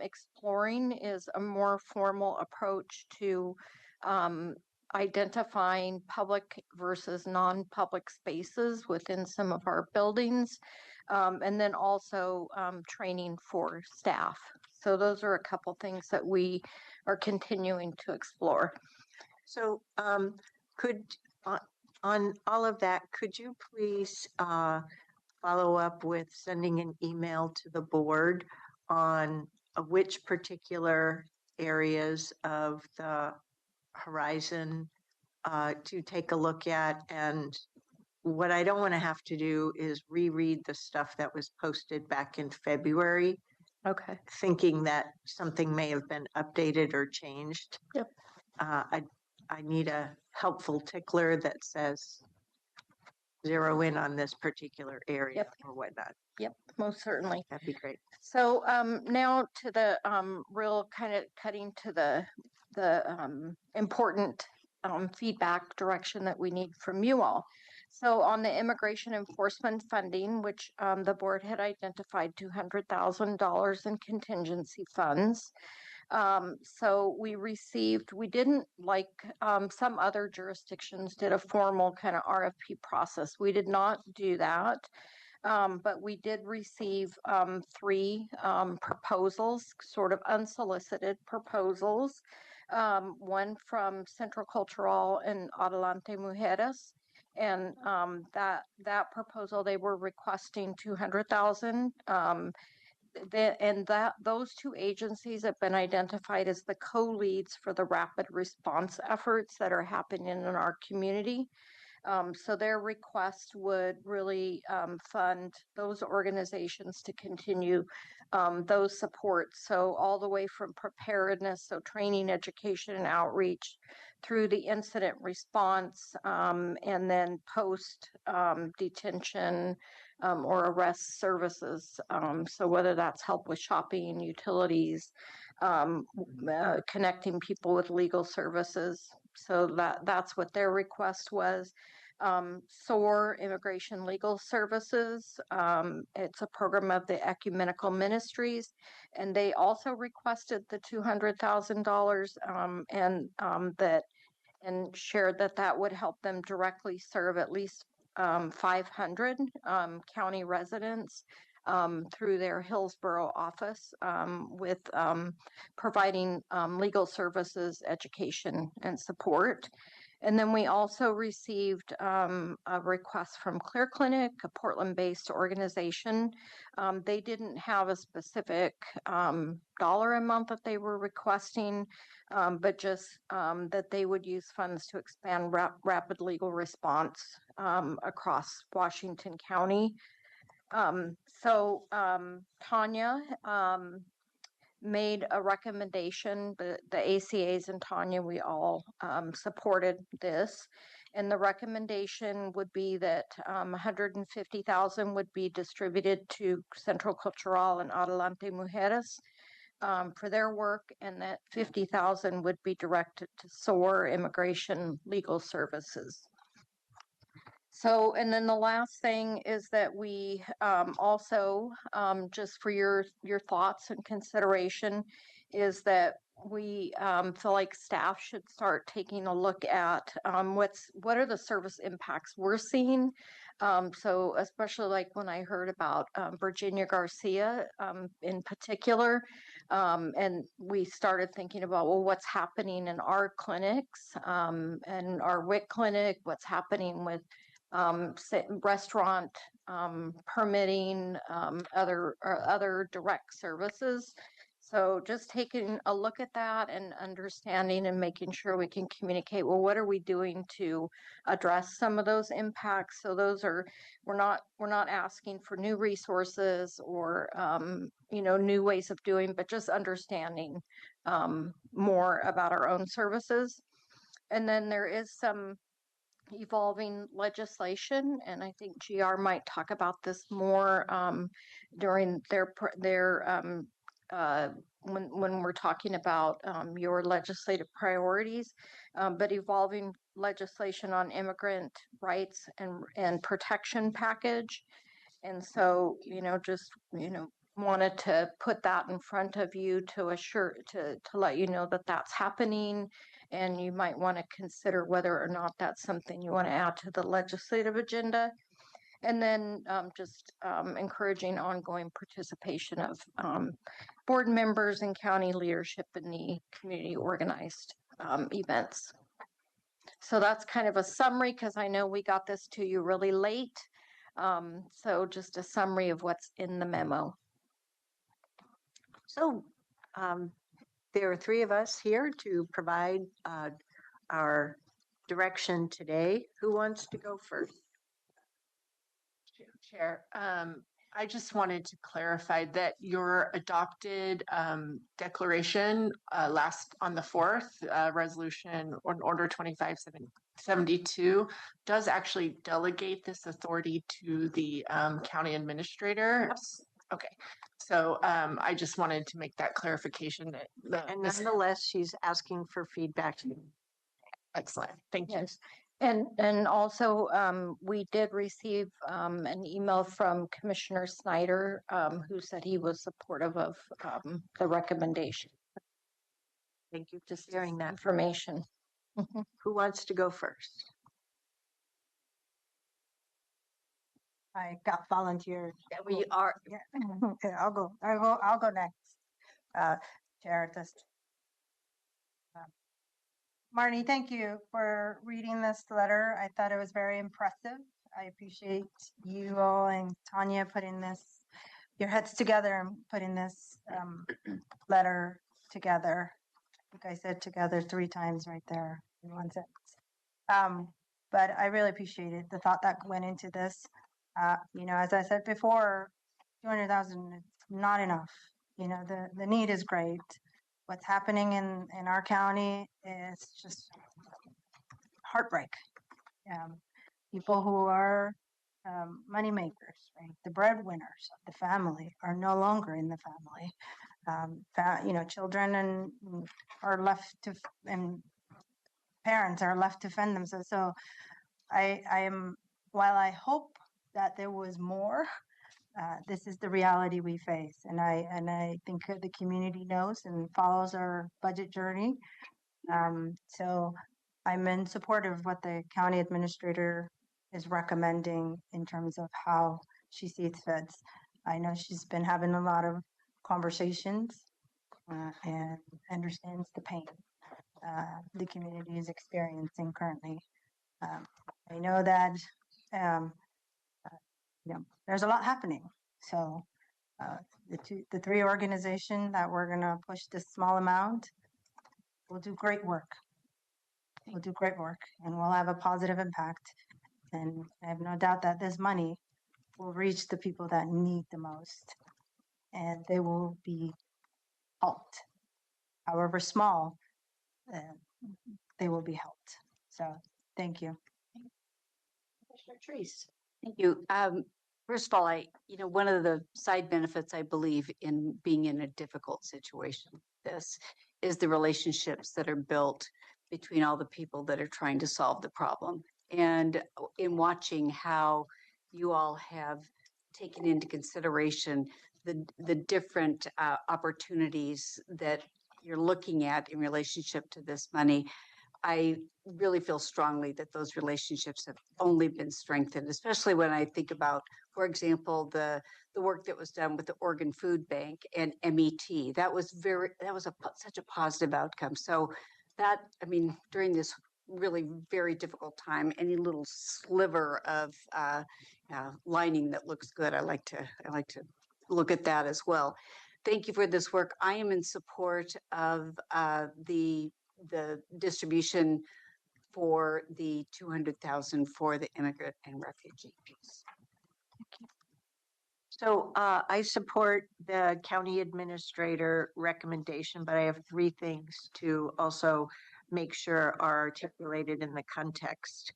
exploring is a more formal approach to identifying public versus non-public spaces within some of our buildings, and then also training for staff. So those are a couple things that we are continuing to explore. So on all of that, could you please follow up with sending an email to the board on which particular areas of the Horizon to take a look at, and what I don't want to have to do is reread the stuff that was posted back in February, Okay. thinking that something may have been updated or changed. Yep. I need a helpful tickler that says zero in on this particular area Yep. or whatnot. Yep, most certainly. That'd be great. So now to the real kind of cutting to the important feedback direction that we need from you all. So on the immigration enforcement funding, which the board had identified $200,000 in contingency funds. So we didn't like some other jurisdictions did a formal kind of RFP process. We did not do that. But we did receive three proposals, sort of unsolicited proposals. One from Centro Cultural and Adelante Mujeres. And that proposal, they were requesting 200,000. Those two agencies have been identified as the co-leads for the rapid response efforts that are happening in our community. So their request would really fund those organizations to continue those supports. So all the way from preparedness, so training, education, and outreach, through the incident response, and then post detention or arrest services. So whether that's help with shopping, utilities, connecting people with legal services. So that's what their request was. SOAR, Immigration Legal Services. It's a program of the Ecumenical Ministries, and they also requested the $200,000 and shared that would help them directly serve at least 500 county residents through their Hillsborough office with providing legal services, education, and support. And then we also received a request from Clear Clinic, a Portland-based organization. They didn't have a specific dollar amount that they were requesting, but just that they would use funds to expand rapid legal response across Washington County. So Tanya made a recommendation. The ACAs and Tanya, we all supported this. And the recommendation would be that 150,000 would be distributed to Centro Cultural and Adelante Mujeres for their work, and that 50,000 would be directed to SOAR, Immigration Legal Services. So, and then the last thing is that we also, just for your thoughts and consideration, is that we feel like staff should start taking a look at what are the service impacts we're seeing. So especially like when I heard about Virginia Garcia in particular, and we started thinking about, well, what's happening in our clinics and our WIC clinic, what's happening with restaurant permitting, other direct services. So just taking a look at that and understanding and making sure we can communicate, well, what are we doing to address some of those impacts? So those are, we're not asking for new resources or, new ways of doing, but just understanding more about our own services. And then there is some evolving legislation, and I think GR might talk about this more during their when we're talking about your legislative priorities, but evolving legislation on immigrant rights and protection package. And so, wanted to put that in front of you to let you know that that's happening, and you might want to consider whether or not that's something you want to add to the legislative agenda. And then just encouraging ongoing participation of board members and county leadership in the community organized events. So that's kind of a summary, because I know we got this to you really late. So just a summary of what's in the memo. So there are three of us here to provide our direction today. Who wants to go first? Chair, I just wanted to clarify that your adopted declaration last on the 4th, resolution on order 2572 does actually delegate this authority to the county administrator. Okay, so I just wanted to make that clarification that And nonetheless, she's asking for feedback. excellent. Thank you. Yes. And also, we did receive an email from Commissioner Snyder, who said he was supportive of the recommendation. Thank you for Just sharing that. information. Who wants to go first? I got volunteered. We are, Yeah, okay, I'll go next. Chair, just. Marnie, thank you for reading this letter. I thought it was very impressive. I appreciate you all and Tanya putting your heads together and putting this letter together. I think I said together 3 times right there in one sentence. But I really appreciated the thought that went into this. As I said before, 200,000 is not enough. The need is great. What's happening in our county is just heartbreak. People who are money makers, right? The breadwinners of the family are no longer in the family. Children are left to, and parents are left to fend themselves. So while I hope that there was more, this is the reality we face, and I think the community knows and follows our budget journey. So I'm in support of what the county administrator is recommending in terms of how she sees fit. I know she's been having a lot of conversations and understands the pain the community is experiencing currently. I know that there's a lot happening. So the 3 organizations that we're going to push this small amount will do great work. We'll do great work and we'll have a positive impact. And I have no doubt that this money will reach the people that need the most and they will be helped. However small, they will be helped. So thank you. Commissioner Treese. Thank you. First of all, one of the side benefits I believe in being in a difficult situation like this is the relationships that are built between all the people that are trying to solve the problem. And in watching how you all have taken into consideration the different opportunities that you're looking at in relationship to this money, I really feel strongly that those relationships have only been strengthened, especially when I think about, for example, the work that was done with the Oregon Food Bank and MET. That was such a positive outcome. So during this really very difficult time, any little sliver of lining that looks good, I like to look at that as well. Thank you for this work. I am in support of the distribution for the 200,000 for the immigrant and refugee piece. So I support the county administrator recommendation, but I have 3 things to also make sure are articulated in the context.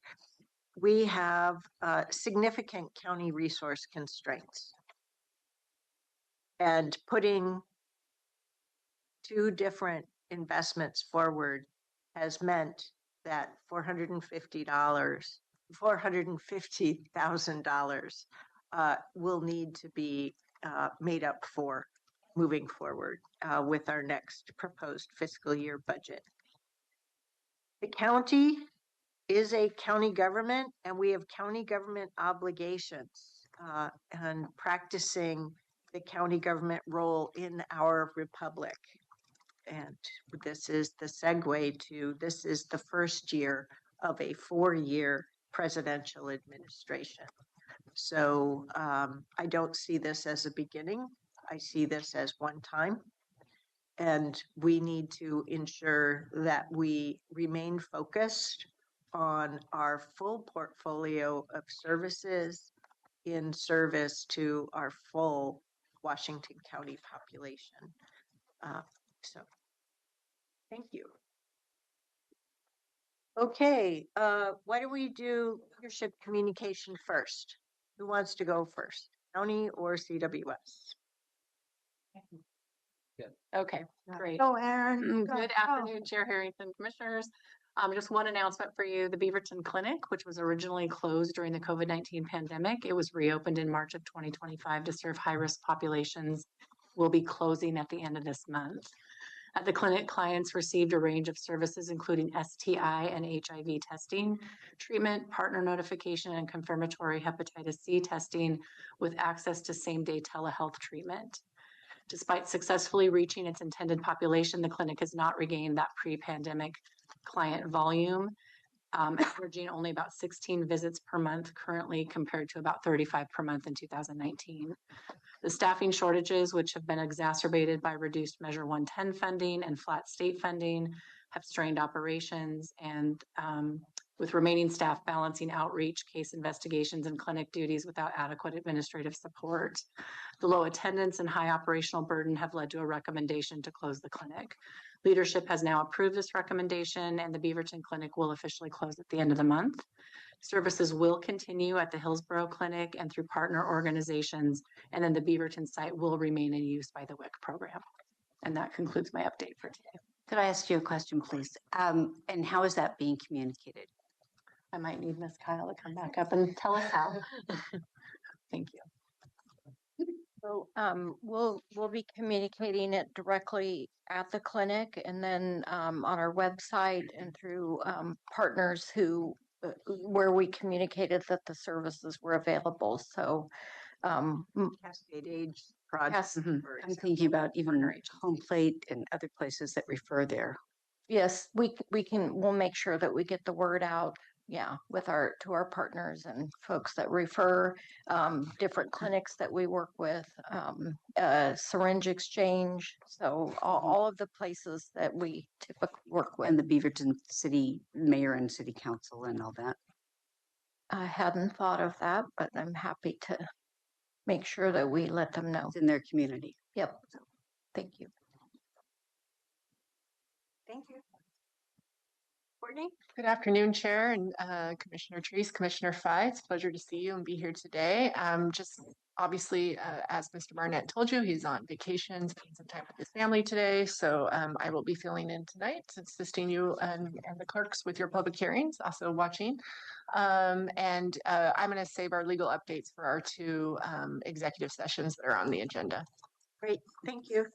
We have significant county resource constraints. And putting 2 different investments forward has meant that $450,000 will need to be made up for moving forward with our next proposed fiscal year budget. The county is a county government and we have county government obligations and practicing the county government role in our republic. And this is the segue to, this is the first year of a 4-year presidential administration. So I don't see this as a beginning. I see this as one time. And we need to ensure that we remain focused on our full portfolio of services in service to our full Washington County population. So, thank you. Okay, why don't we do leadership communication first? Who wants to go first, county or CWS? Okay, great. Go, Aaron. Go, Good go. afternoon, Chair Harrington, Commissioners. Just one announcement for you. The Beaverton Clinic, which was originally closed during the COVID-19 pandemic, it was reopened in March of 2025 to serve high-risk populations, will be closing at the end of this month. At the clinic, clients received a range of services, including STI and HIV testing, treatment, partner notification, and confirmatory hepatitis C testing with access to same-day telehealth treatment. Despite successfully reaching its intended population, the clinic has not regained that pre-pandemic client volume, averaging only about 16 visits per month currently compared to about 35 per month in 2019. The staffing shortages, which have been exacerbated by reduced Measure 110 funding and flat state funding, have strained operations, and with remaining staff balancing outreach, case investigations, and clinic duties without adequate administrative support. The low attendance and high operational burden have led to a recommendation to close the clinic. Leadership has now approved this recommendation, and the Beaverton Clinic will officially close at the end of the month. Services will continue at the Hillsborough Clinic and through partner organizations, and then the Beaverton site will remain in use by the WIC program. And that concludes my update for today. Could I ask you a question, please? And how is that being communicated? I might need Ms. Kyle to come back up and tell us how. Thank you. So we'll be communicating it directly at the clinic and then on our website and through partners who where we communicated that the services were available. So Cascade Age Project. I'm thinking about even Home Plate and other places that refer there. Yes, we'll make sure that we get the word out. Yeah, to our partners and folks that refer, different clinics that we work with, syringe exchange. So all of the places that we typically work with. And the Beaverton City Mayor and City Council and all that. I hadn't thought of that, but I'm happy to make sure that we let them know. It's in their community. Yep. Thank you. Thank you. Courtney? Good afternoon, Chair and Commissioner Treese, Commissioner Fye. It's a pleasure to see you and be here today. Just obviously, as Mr. Barnett told you, he's on vacation, spending some time with his family today. So I will be filling in tonight, assisting you and the clerks with your public hearings, also watching. I'm going to save our legal updates for our two executive sessions that are on the agenda. Great, thank you.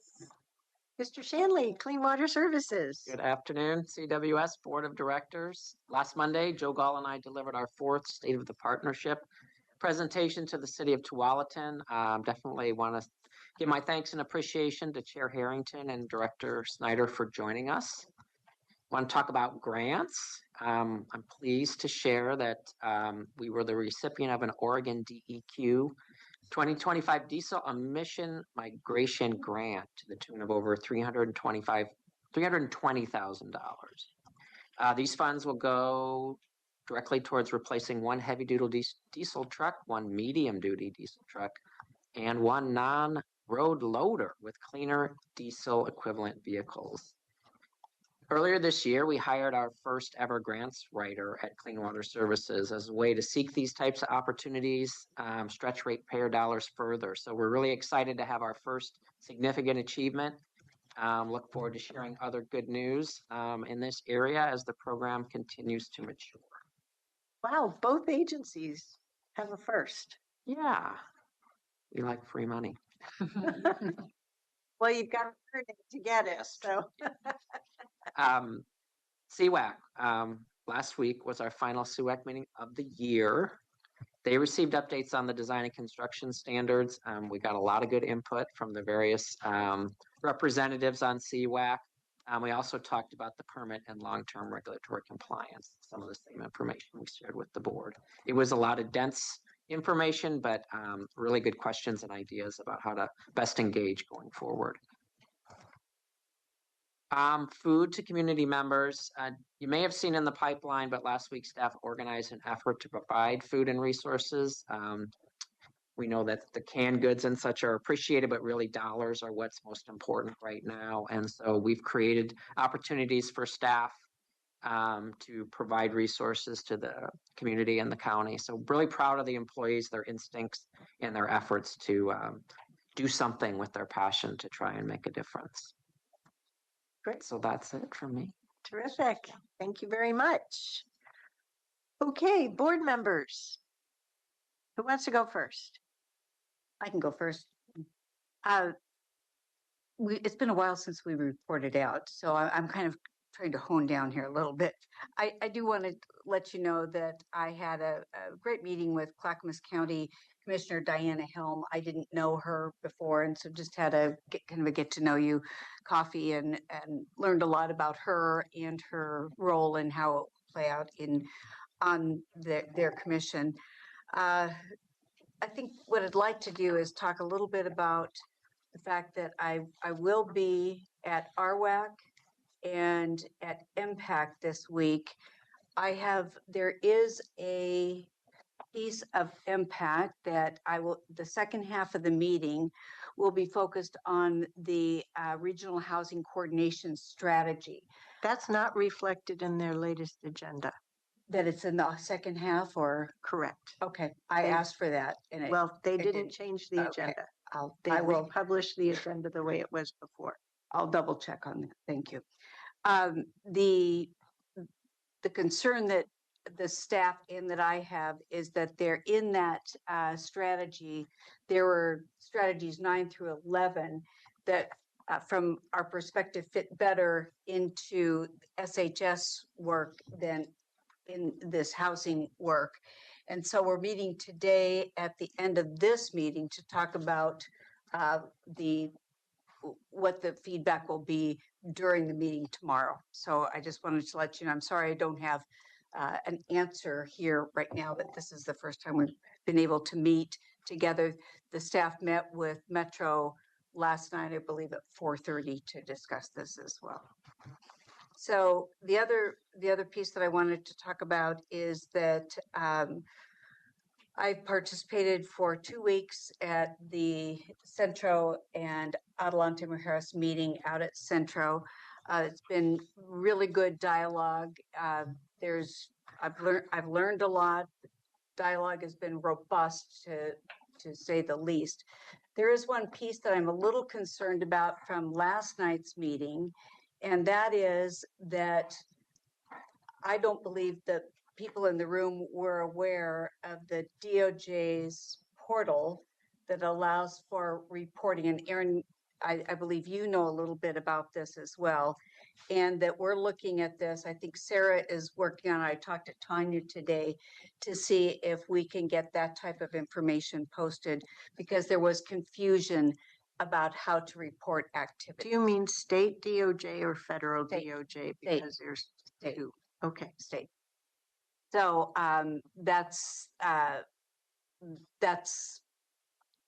Mr. Shanley, Clean Water Services. Good afternoon, CWS Board of Directors. Last Monday, Joe Gall and I delivered our fourth State of the Partnership presentation to the City of Tualatin. Definitely want to give my thanks and appreciation to Chair Harrington and Director Snyder for joining us. Want to talk about grants. I'm pleased to share that we were the recipient of an Oregon DEQ 2025 diesel emission migration grant to the tune of over $320,000. These funds will go directly towards replacing one heavy-duty diesel truck, one medium-duty diesel truck, and one non-road loader with cleaner diesel equivalent vehicles. Earlier this year, we hired our first ever grants writer at Clean Water Services as a way to seek these types of opportunities, stretch ratepayer dollars further. So we're really excited to have our first significant achievement. Look forward to sharing other good news in this area as the program continues to mature. Wow, both agencies have a first. Yeah, we like free money. Well, you've got to earn it to get it, so. CWAC, last week was our final CWAC meeting of the year. They received updates on the design and construction standards. We got a lot of good input from the various representatives on CWAC. We also talked about the permit and long-term regulatory compliance, some of the same information we shared with the board. It was a lot of dense information, but really good questions and ideas about how to best engage going forward. Food to community members. You may have seen in the pipeline, but last week staff organized an effort to provide food and resources We know that the canned goods and such are appreciated, but really dollars are what's most important right now. And so we've created opportunities for staff to provide resources to the community and the county. So really proud of the employees, their instincts, and their efforts to do something with their passion to try and make a difference. Great. So that's it for me. Terrific. Thank you very much. Okay, board members. Who wants to go first? I can go first. It's been a while since we reported out, so I'm kind of trying to hone down here a little bit. I do want to let you know that I had a great meeting with Clackamas County Commissioner Diana Helm. I didn't know her before, and so just had a kind of a get to know you coffee and learned a lot about her and her role and how it will play out on their commission. I think what I'd like to do is talk a little bit about the fact that I will be at RWAC and at Impact this week. There is a piece of Impact that the second half of the meeting will be focused on the regional housing coordination strategy. That's not reflected in their latest agenda. That it's in the second half, or? Correct. Okay, I asked for that. And Well, they didn't didn't. change the Okay. agenda. I They will. republish the agenda the way it was before. I'll double check on that. Thank you. The concern that the staff and that I have is that they're in that strategy. There were strategies 9 through 11 that, from our perspective, fit better into SHS work than in this housing work. And so we're meeting today at the end of this meeting to talk about what the feedback will be during the meeting tomorrow. So I just wanted to let you know, I'm sorry I don't have an answer here right now, but this is the first time we've been able to meet together. The staff met with Metro last night, I believe at 4:30, to discuss this as well. So the other piece that I wanted to talk about is that I participated for 2 weeks at the Centro and Adelante Mujeres meeting out at Centro. It's been really good dialogue. I've learned a lot. Dialogue has been robust, to say the least. There is one piece that I'm a little concerned about from last night's meeting, and that is that I don't believe that people in the room were aware of the DOJ's portal that allows for reporting. And Erin, I believe you know a little bit about this as well, and that we're looking at this. I think Sarah is working on it. I talked to Tanya today to see if we can get that type of information posted, because there was confusion about how to report activity. Do you mean state DOJ or federal State. DOJ? Because there's State. two. Okay. State. So that's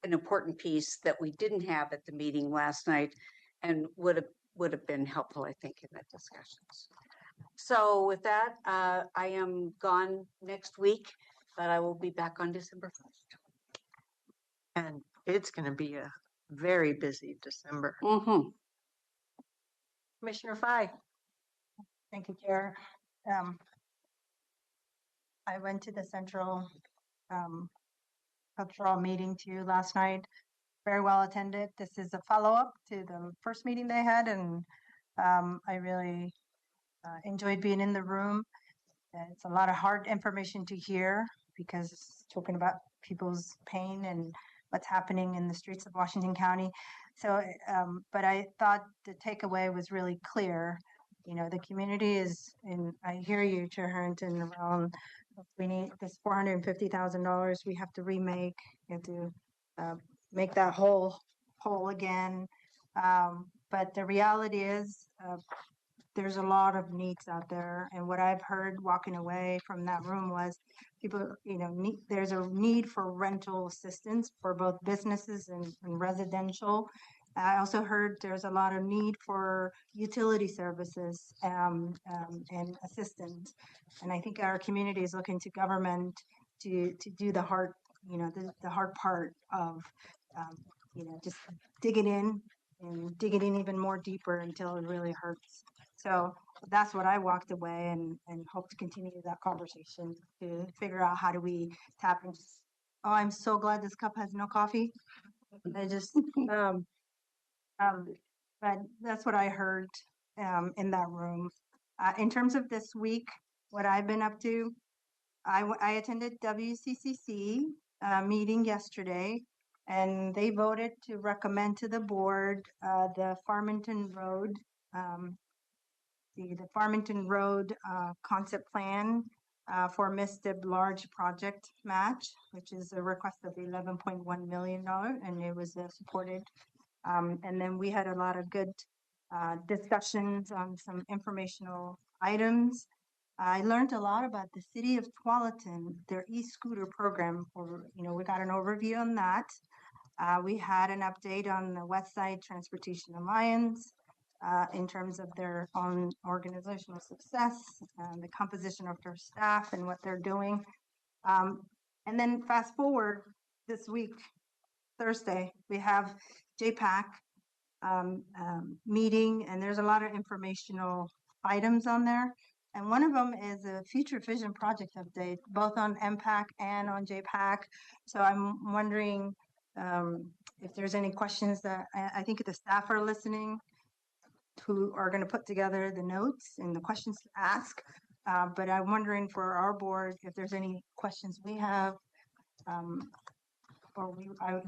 an important piece that we didn't have at the meeting last night, and would have been helpful, I think, in the discussions. So with that, I am gone next week, but I will be back on December 1st. And it's going to be a very busy December. Mm-hmm. Commissioner Fye. Thank you, Chair. I went to the Central Cultural meeting too last night. Very well attended. This is a follow-up to the first meeting they had, and I really enjoyed being in the room. It's a lot of hard information to hear, because it's talking about people's pain and what's happening in the streets of Washington County. So, but I thought the takeaway was really clear. You know, the community is, and I hear you, Chair Harrington, around, we need this $450,000 we have to remake. We have to make that whole again. But the reality is, there's a lot of needs out there. And what I've heard walking away from that room was people, you know, there's a need for rental assistance for both businesses and residential. I also heard there's a lot of need for utility services and assistance. And I think our community is looking to government to do the hard the hard part of, just digging in and digging in even more deeper until it really hurts. So that's what I walked away and hope to continue that conversation to figure out how do we tap into. Oh, I'm so glad this cup has no coffee. I just, but that's what I heard in that room. In terms of this week, what I've been up to, I attended WCCC meeting yesterday, and they voted to recommend to the board the Farmington Road, the Farmington Road concept plan for MISTIB large project match, which is a request of $11.1 million, and it was supported. And then we had a lot of good discussions on some informational items. I learned a lot about the city of Tualatin, their e-scooter program. We got an overview on that. We had an update on the West Side Transportation Alliance in terms of their own organizational success, the composition of their staff and what they're doing. And then fast forward this week, Thursday, we have JPAC meeting, and there's a lot of informational items on there. And one of them is a future vision project update, both on MPAC and on JPAC. So I'm wondering if there's any questions that I think the staff are listening, who are going to put together the notes and the questions to ask. But I'm wondering for our board if there's any questions we have or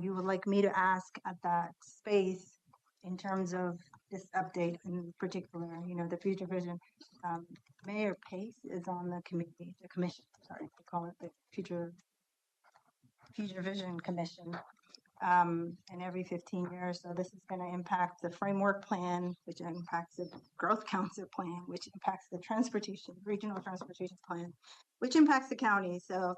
you would like me to ask at that space in terms of this update in particular, the future vision. Mayor Pace is on the commission, sorry, we call it the future vision commission. And every 15 years. So this is going to impact the framework plan, which impacts the growth council plan, which impacts the regional transportation plan, which impacts the county. So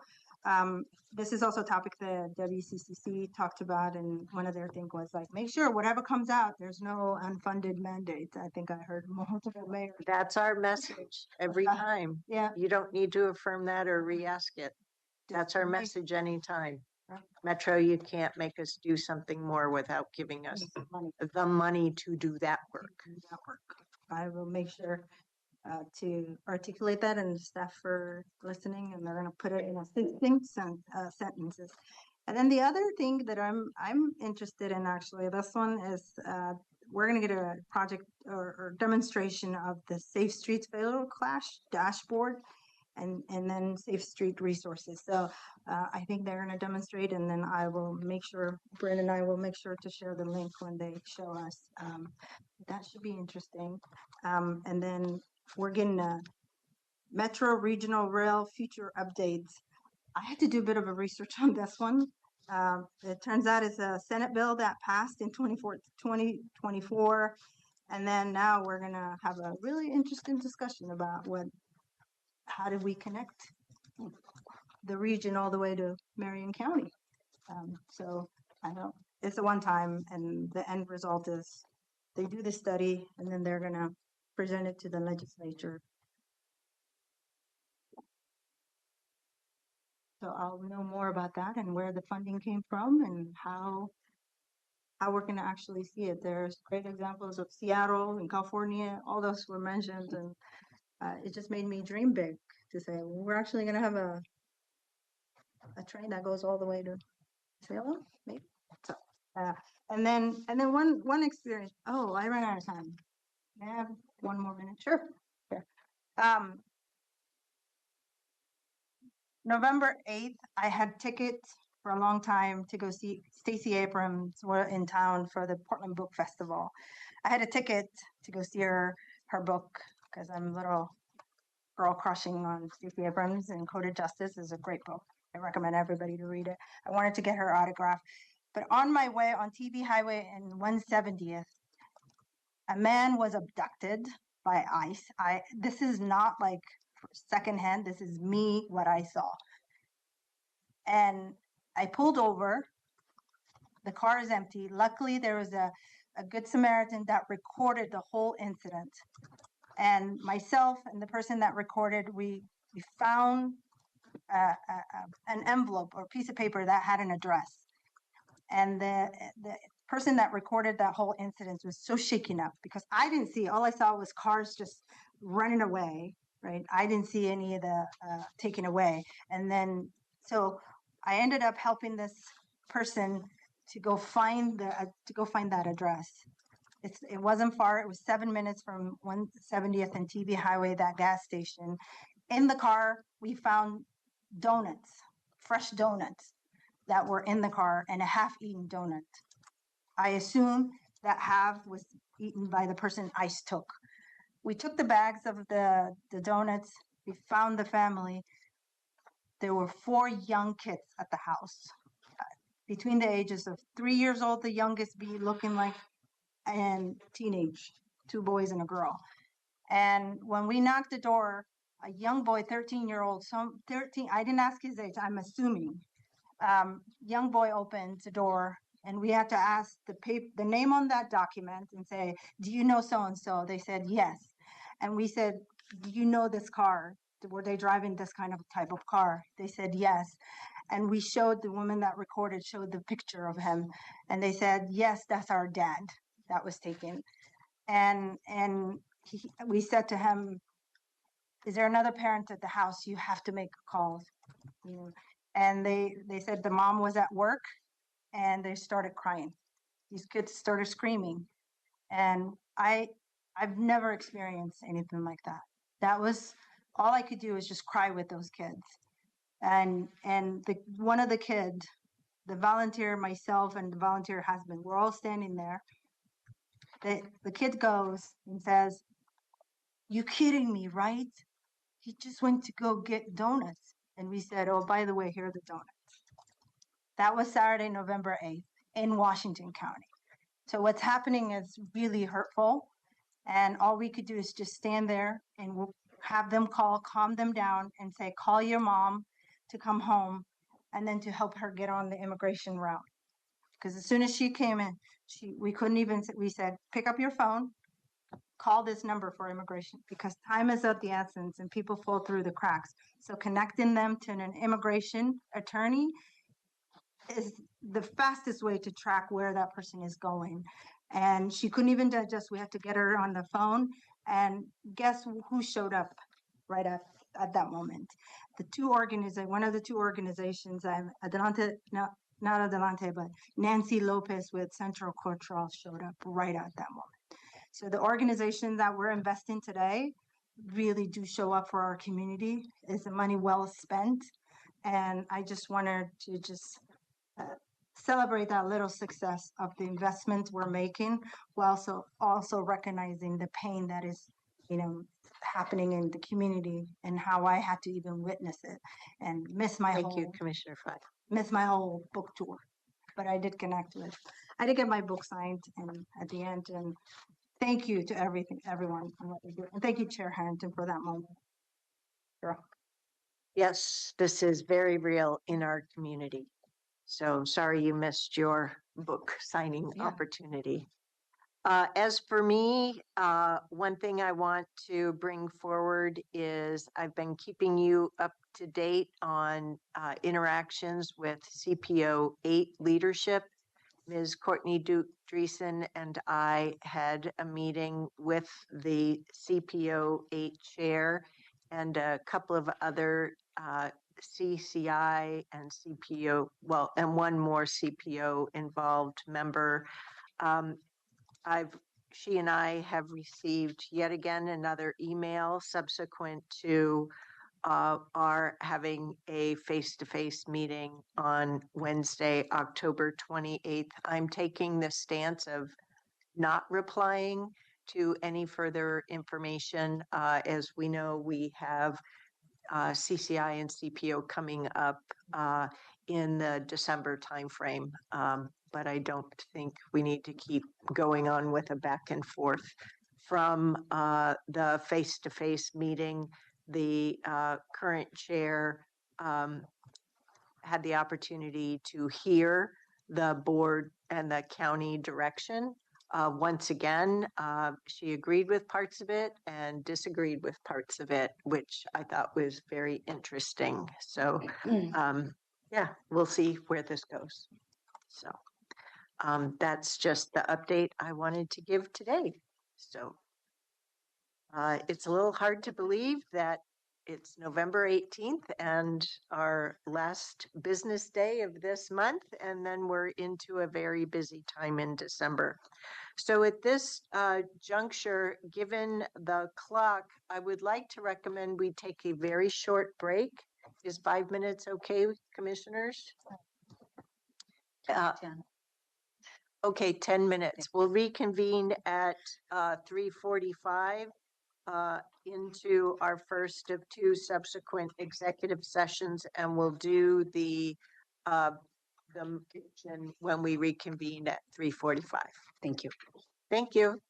this is also a topic that WCCC talked about, and one of their things was like, make sure whatever comes out, there's no unfunded mandates. I think I heard multiple mayors. That's our message every time. Yeah. You don't need to affirm that or re-ask it. That's our message anytime. Metro, you can't make us do something more without giving us the money to do that work. I will make sure to articulate that, and staff for listening, and they're going to put it in a succinct sentences. And then the other thing that I'm interested in, actually, this one is we're going to get a project or demonstration of the Safe Streets Fatal Clash dashboard. And then Safe Street resources. So I think they're going to demonstrate, and then I will make sure, Brent and I will make sure to share the link when they show us. That should be interesting. And then we're getting a Metro Regional Rail future updates. I had to do a bit of a research on this one. It turns out it's a Senate bill that passed in 2024. And then now we're going to have a really interesting discussion about how do we connect the region all the way to Marion County? So I know it's a one time, and the end result is they do the study and then they're going to present it to the legislature. So I'll know more about that and where the funding came from and how we're going to actually see it. There's great examples of Seattle and California, all those were mentioned, and it just made me dream big to say, well, we're actually going to have a train that goes all the way to Salem, maybe. So, and then one experience. Oh, I ran out of time. May I have one more minute? Sure. November 8th, I had tickets for a long time to go see Stacey Abrams in town for the Portland Book Festival. I had a ticket to go see her book because I'm a little girl crushing on Stacey Abrams, and Coded Justice is a great book. I recommend everybody to read it. I wanted to get her autograph. But on my way on TV Highway in 170th, a man was abducted by ICE. This is not like secondhand. This is me, what I saw. And I pulled over. The car is empty. Luckily, there was a Good Samaritan that recorded the whole incident. And myself and the person that recorded, we found an envelope or piece of paper that had an address. And the person that recorded that whole incident was so shaken up because I didn't see, all I saw was cars just running away, right? I didn't see any of the taken away. And then, so I ended up helping this person to go find that address. It wasn't far. It was 7 minutes from 170th and TV Highway, that gas station. In the car, we found donuts, fresh donuts that were in the car and a half-eaten donut. I assume that half was eaten by the person ICE took. We took the bags of the donuts. We found the family. There were 4 young kids at the house, between the ages of 3 years old, the youngest be looking like, and teenage, 2 boys and a girl. And when we knocked the door, a young boy, 13-year-old, I didn't ask his age, I'm assuming. Young boy opened the door, and we had to ask the name on that document and say, do you know so-and-so? They said, yes. And we said, do you know this car? Were they driving this kind of type of car? They said, yes. And we showed the woman that recorded, showed the picture of him. And they said, yes, that's our dad that was taken. And we said to him, is there another parent at the house? You have to make calls. You know, and they said the mom was at work, and they started crying. These kids started screaming, and I've never experienced anything like that. That was all I could do is just cry with those kids. And one of the kids, the volunteer, myself and the volunteer husband, we're all standing there. The kid goes and says, "You kidding me, right? He just went to go get donuts." And we said, "Oh, by the way, here are the donuts." That was Saturday, November 8th in Washington County. So what's happening is really hurtful. And all we could do is just stand there and we'll have them calm them down and say, call your mom to come home and then to help her get on the immigration route. Because as soon as she came in, we couldn't even, we said, pick up your phone, call this number for immigration, because time is of the essence and people fall through the cracks. So connecting them to an immigration attorney is the fastest way to track where that person is going. And she couldn't even digest. We had to get her on the phone. And guess who showed up right at that moment? One of the 2 organizations, Adelante, not Adelante, but Nancy Lopez with Central Cultural showed up right at that moment. So the organizations that we're investing today really do show up for our community. Is the money well spent? And I just wanted to celebrate that little success of the investments we're making, while also recognizing the pain that is, happening in the community and how I had to even witness it and miss my Commissioner Frye. miss my whole book tour. But I did I did get my book signed and at the end, and thank you to everyone on what they do. And thank you, Chair Harrington, for that moment. Girl. Yes, this is very real in our community. So sorry you missed your book signing opportunity. As for me, one thing I want to bring forward is I've been keeping you up to date on interactions with CPO 8 leadership. Ms. Courtney Dreesen and I had a meeting with the CPO 8 chair and a couple of other CCI and CPO, and one more CPO involved member. She and I have received yet again another email subsequent to our having a face-to-face meeting on Wednesday, October 28th. I'm taking the stance of not replying to any further information. As we know, we have CCI and CPO coming up in the December timeframe. But I don't think we need to keep going on with a back and forth. From the face-to-face meeting, the current chair had the opportunity to hear the board and the county direction Once again, she agreed with parts of it and disagreed with parts of it, which I thought was very interesting. So, yeah, we'll see where this goes. So, that's just the update I wanted to give today. So, it's a little hard to believe that it's November 18th and our last business day of this month, and then we're into a very busy time in December. So at this juncture, given the clock, I would like to recommend we take a very short break. Is 5 minutes okay, commissioners? 10. Okay, 10 minutes. We'll reconvene at 3:45 into our first of two subsequent executive sessions, and we'll do the kitchen when we reconvene at 3:45. Thank you. Thank you.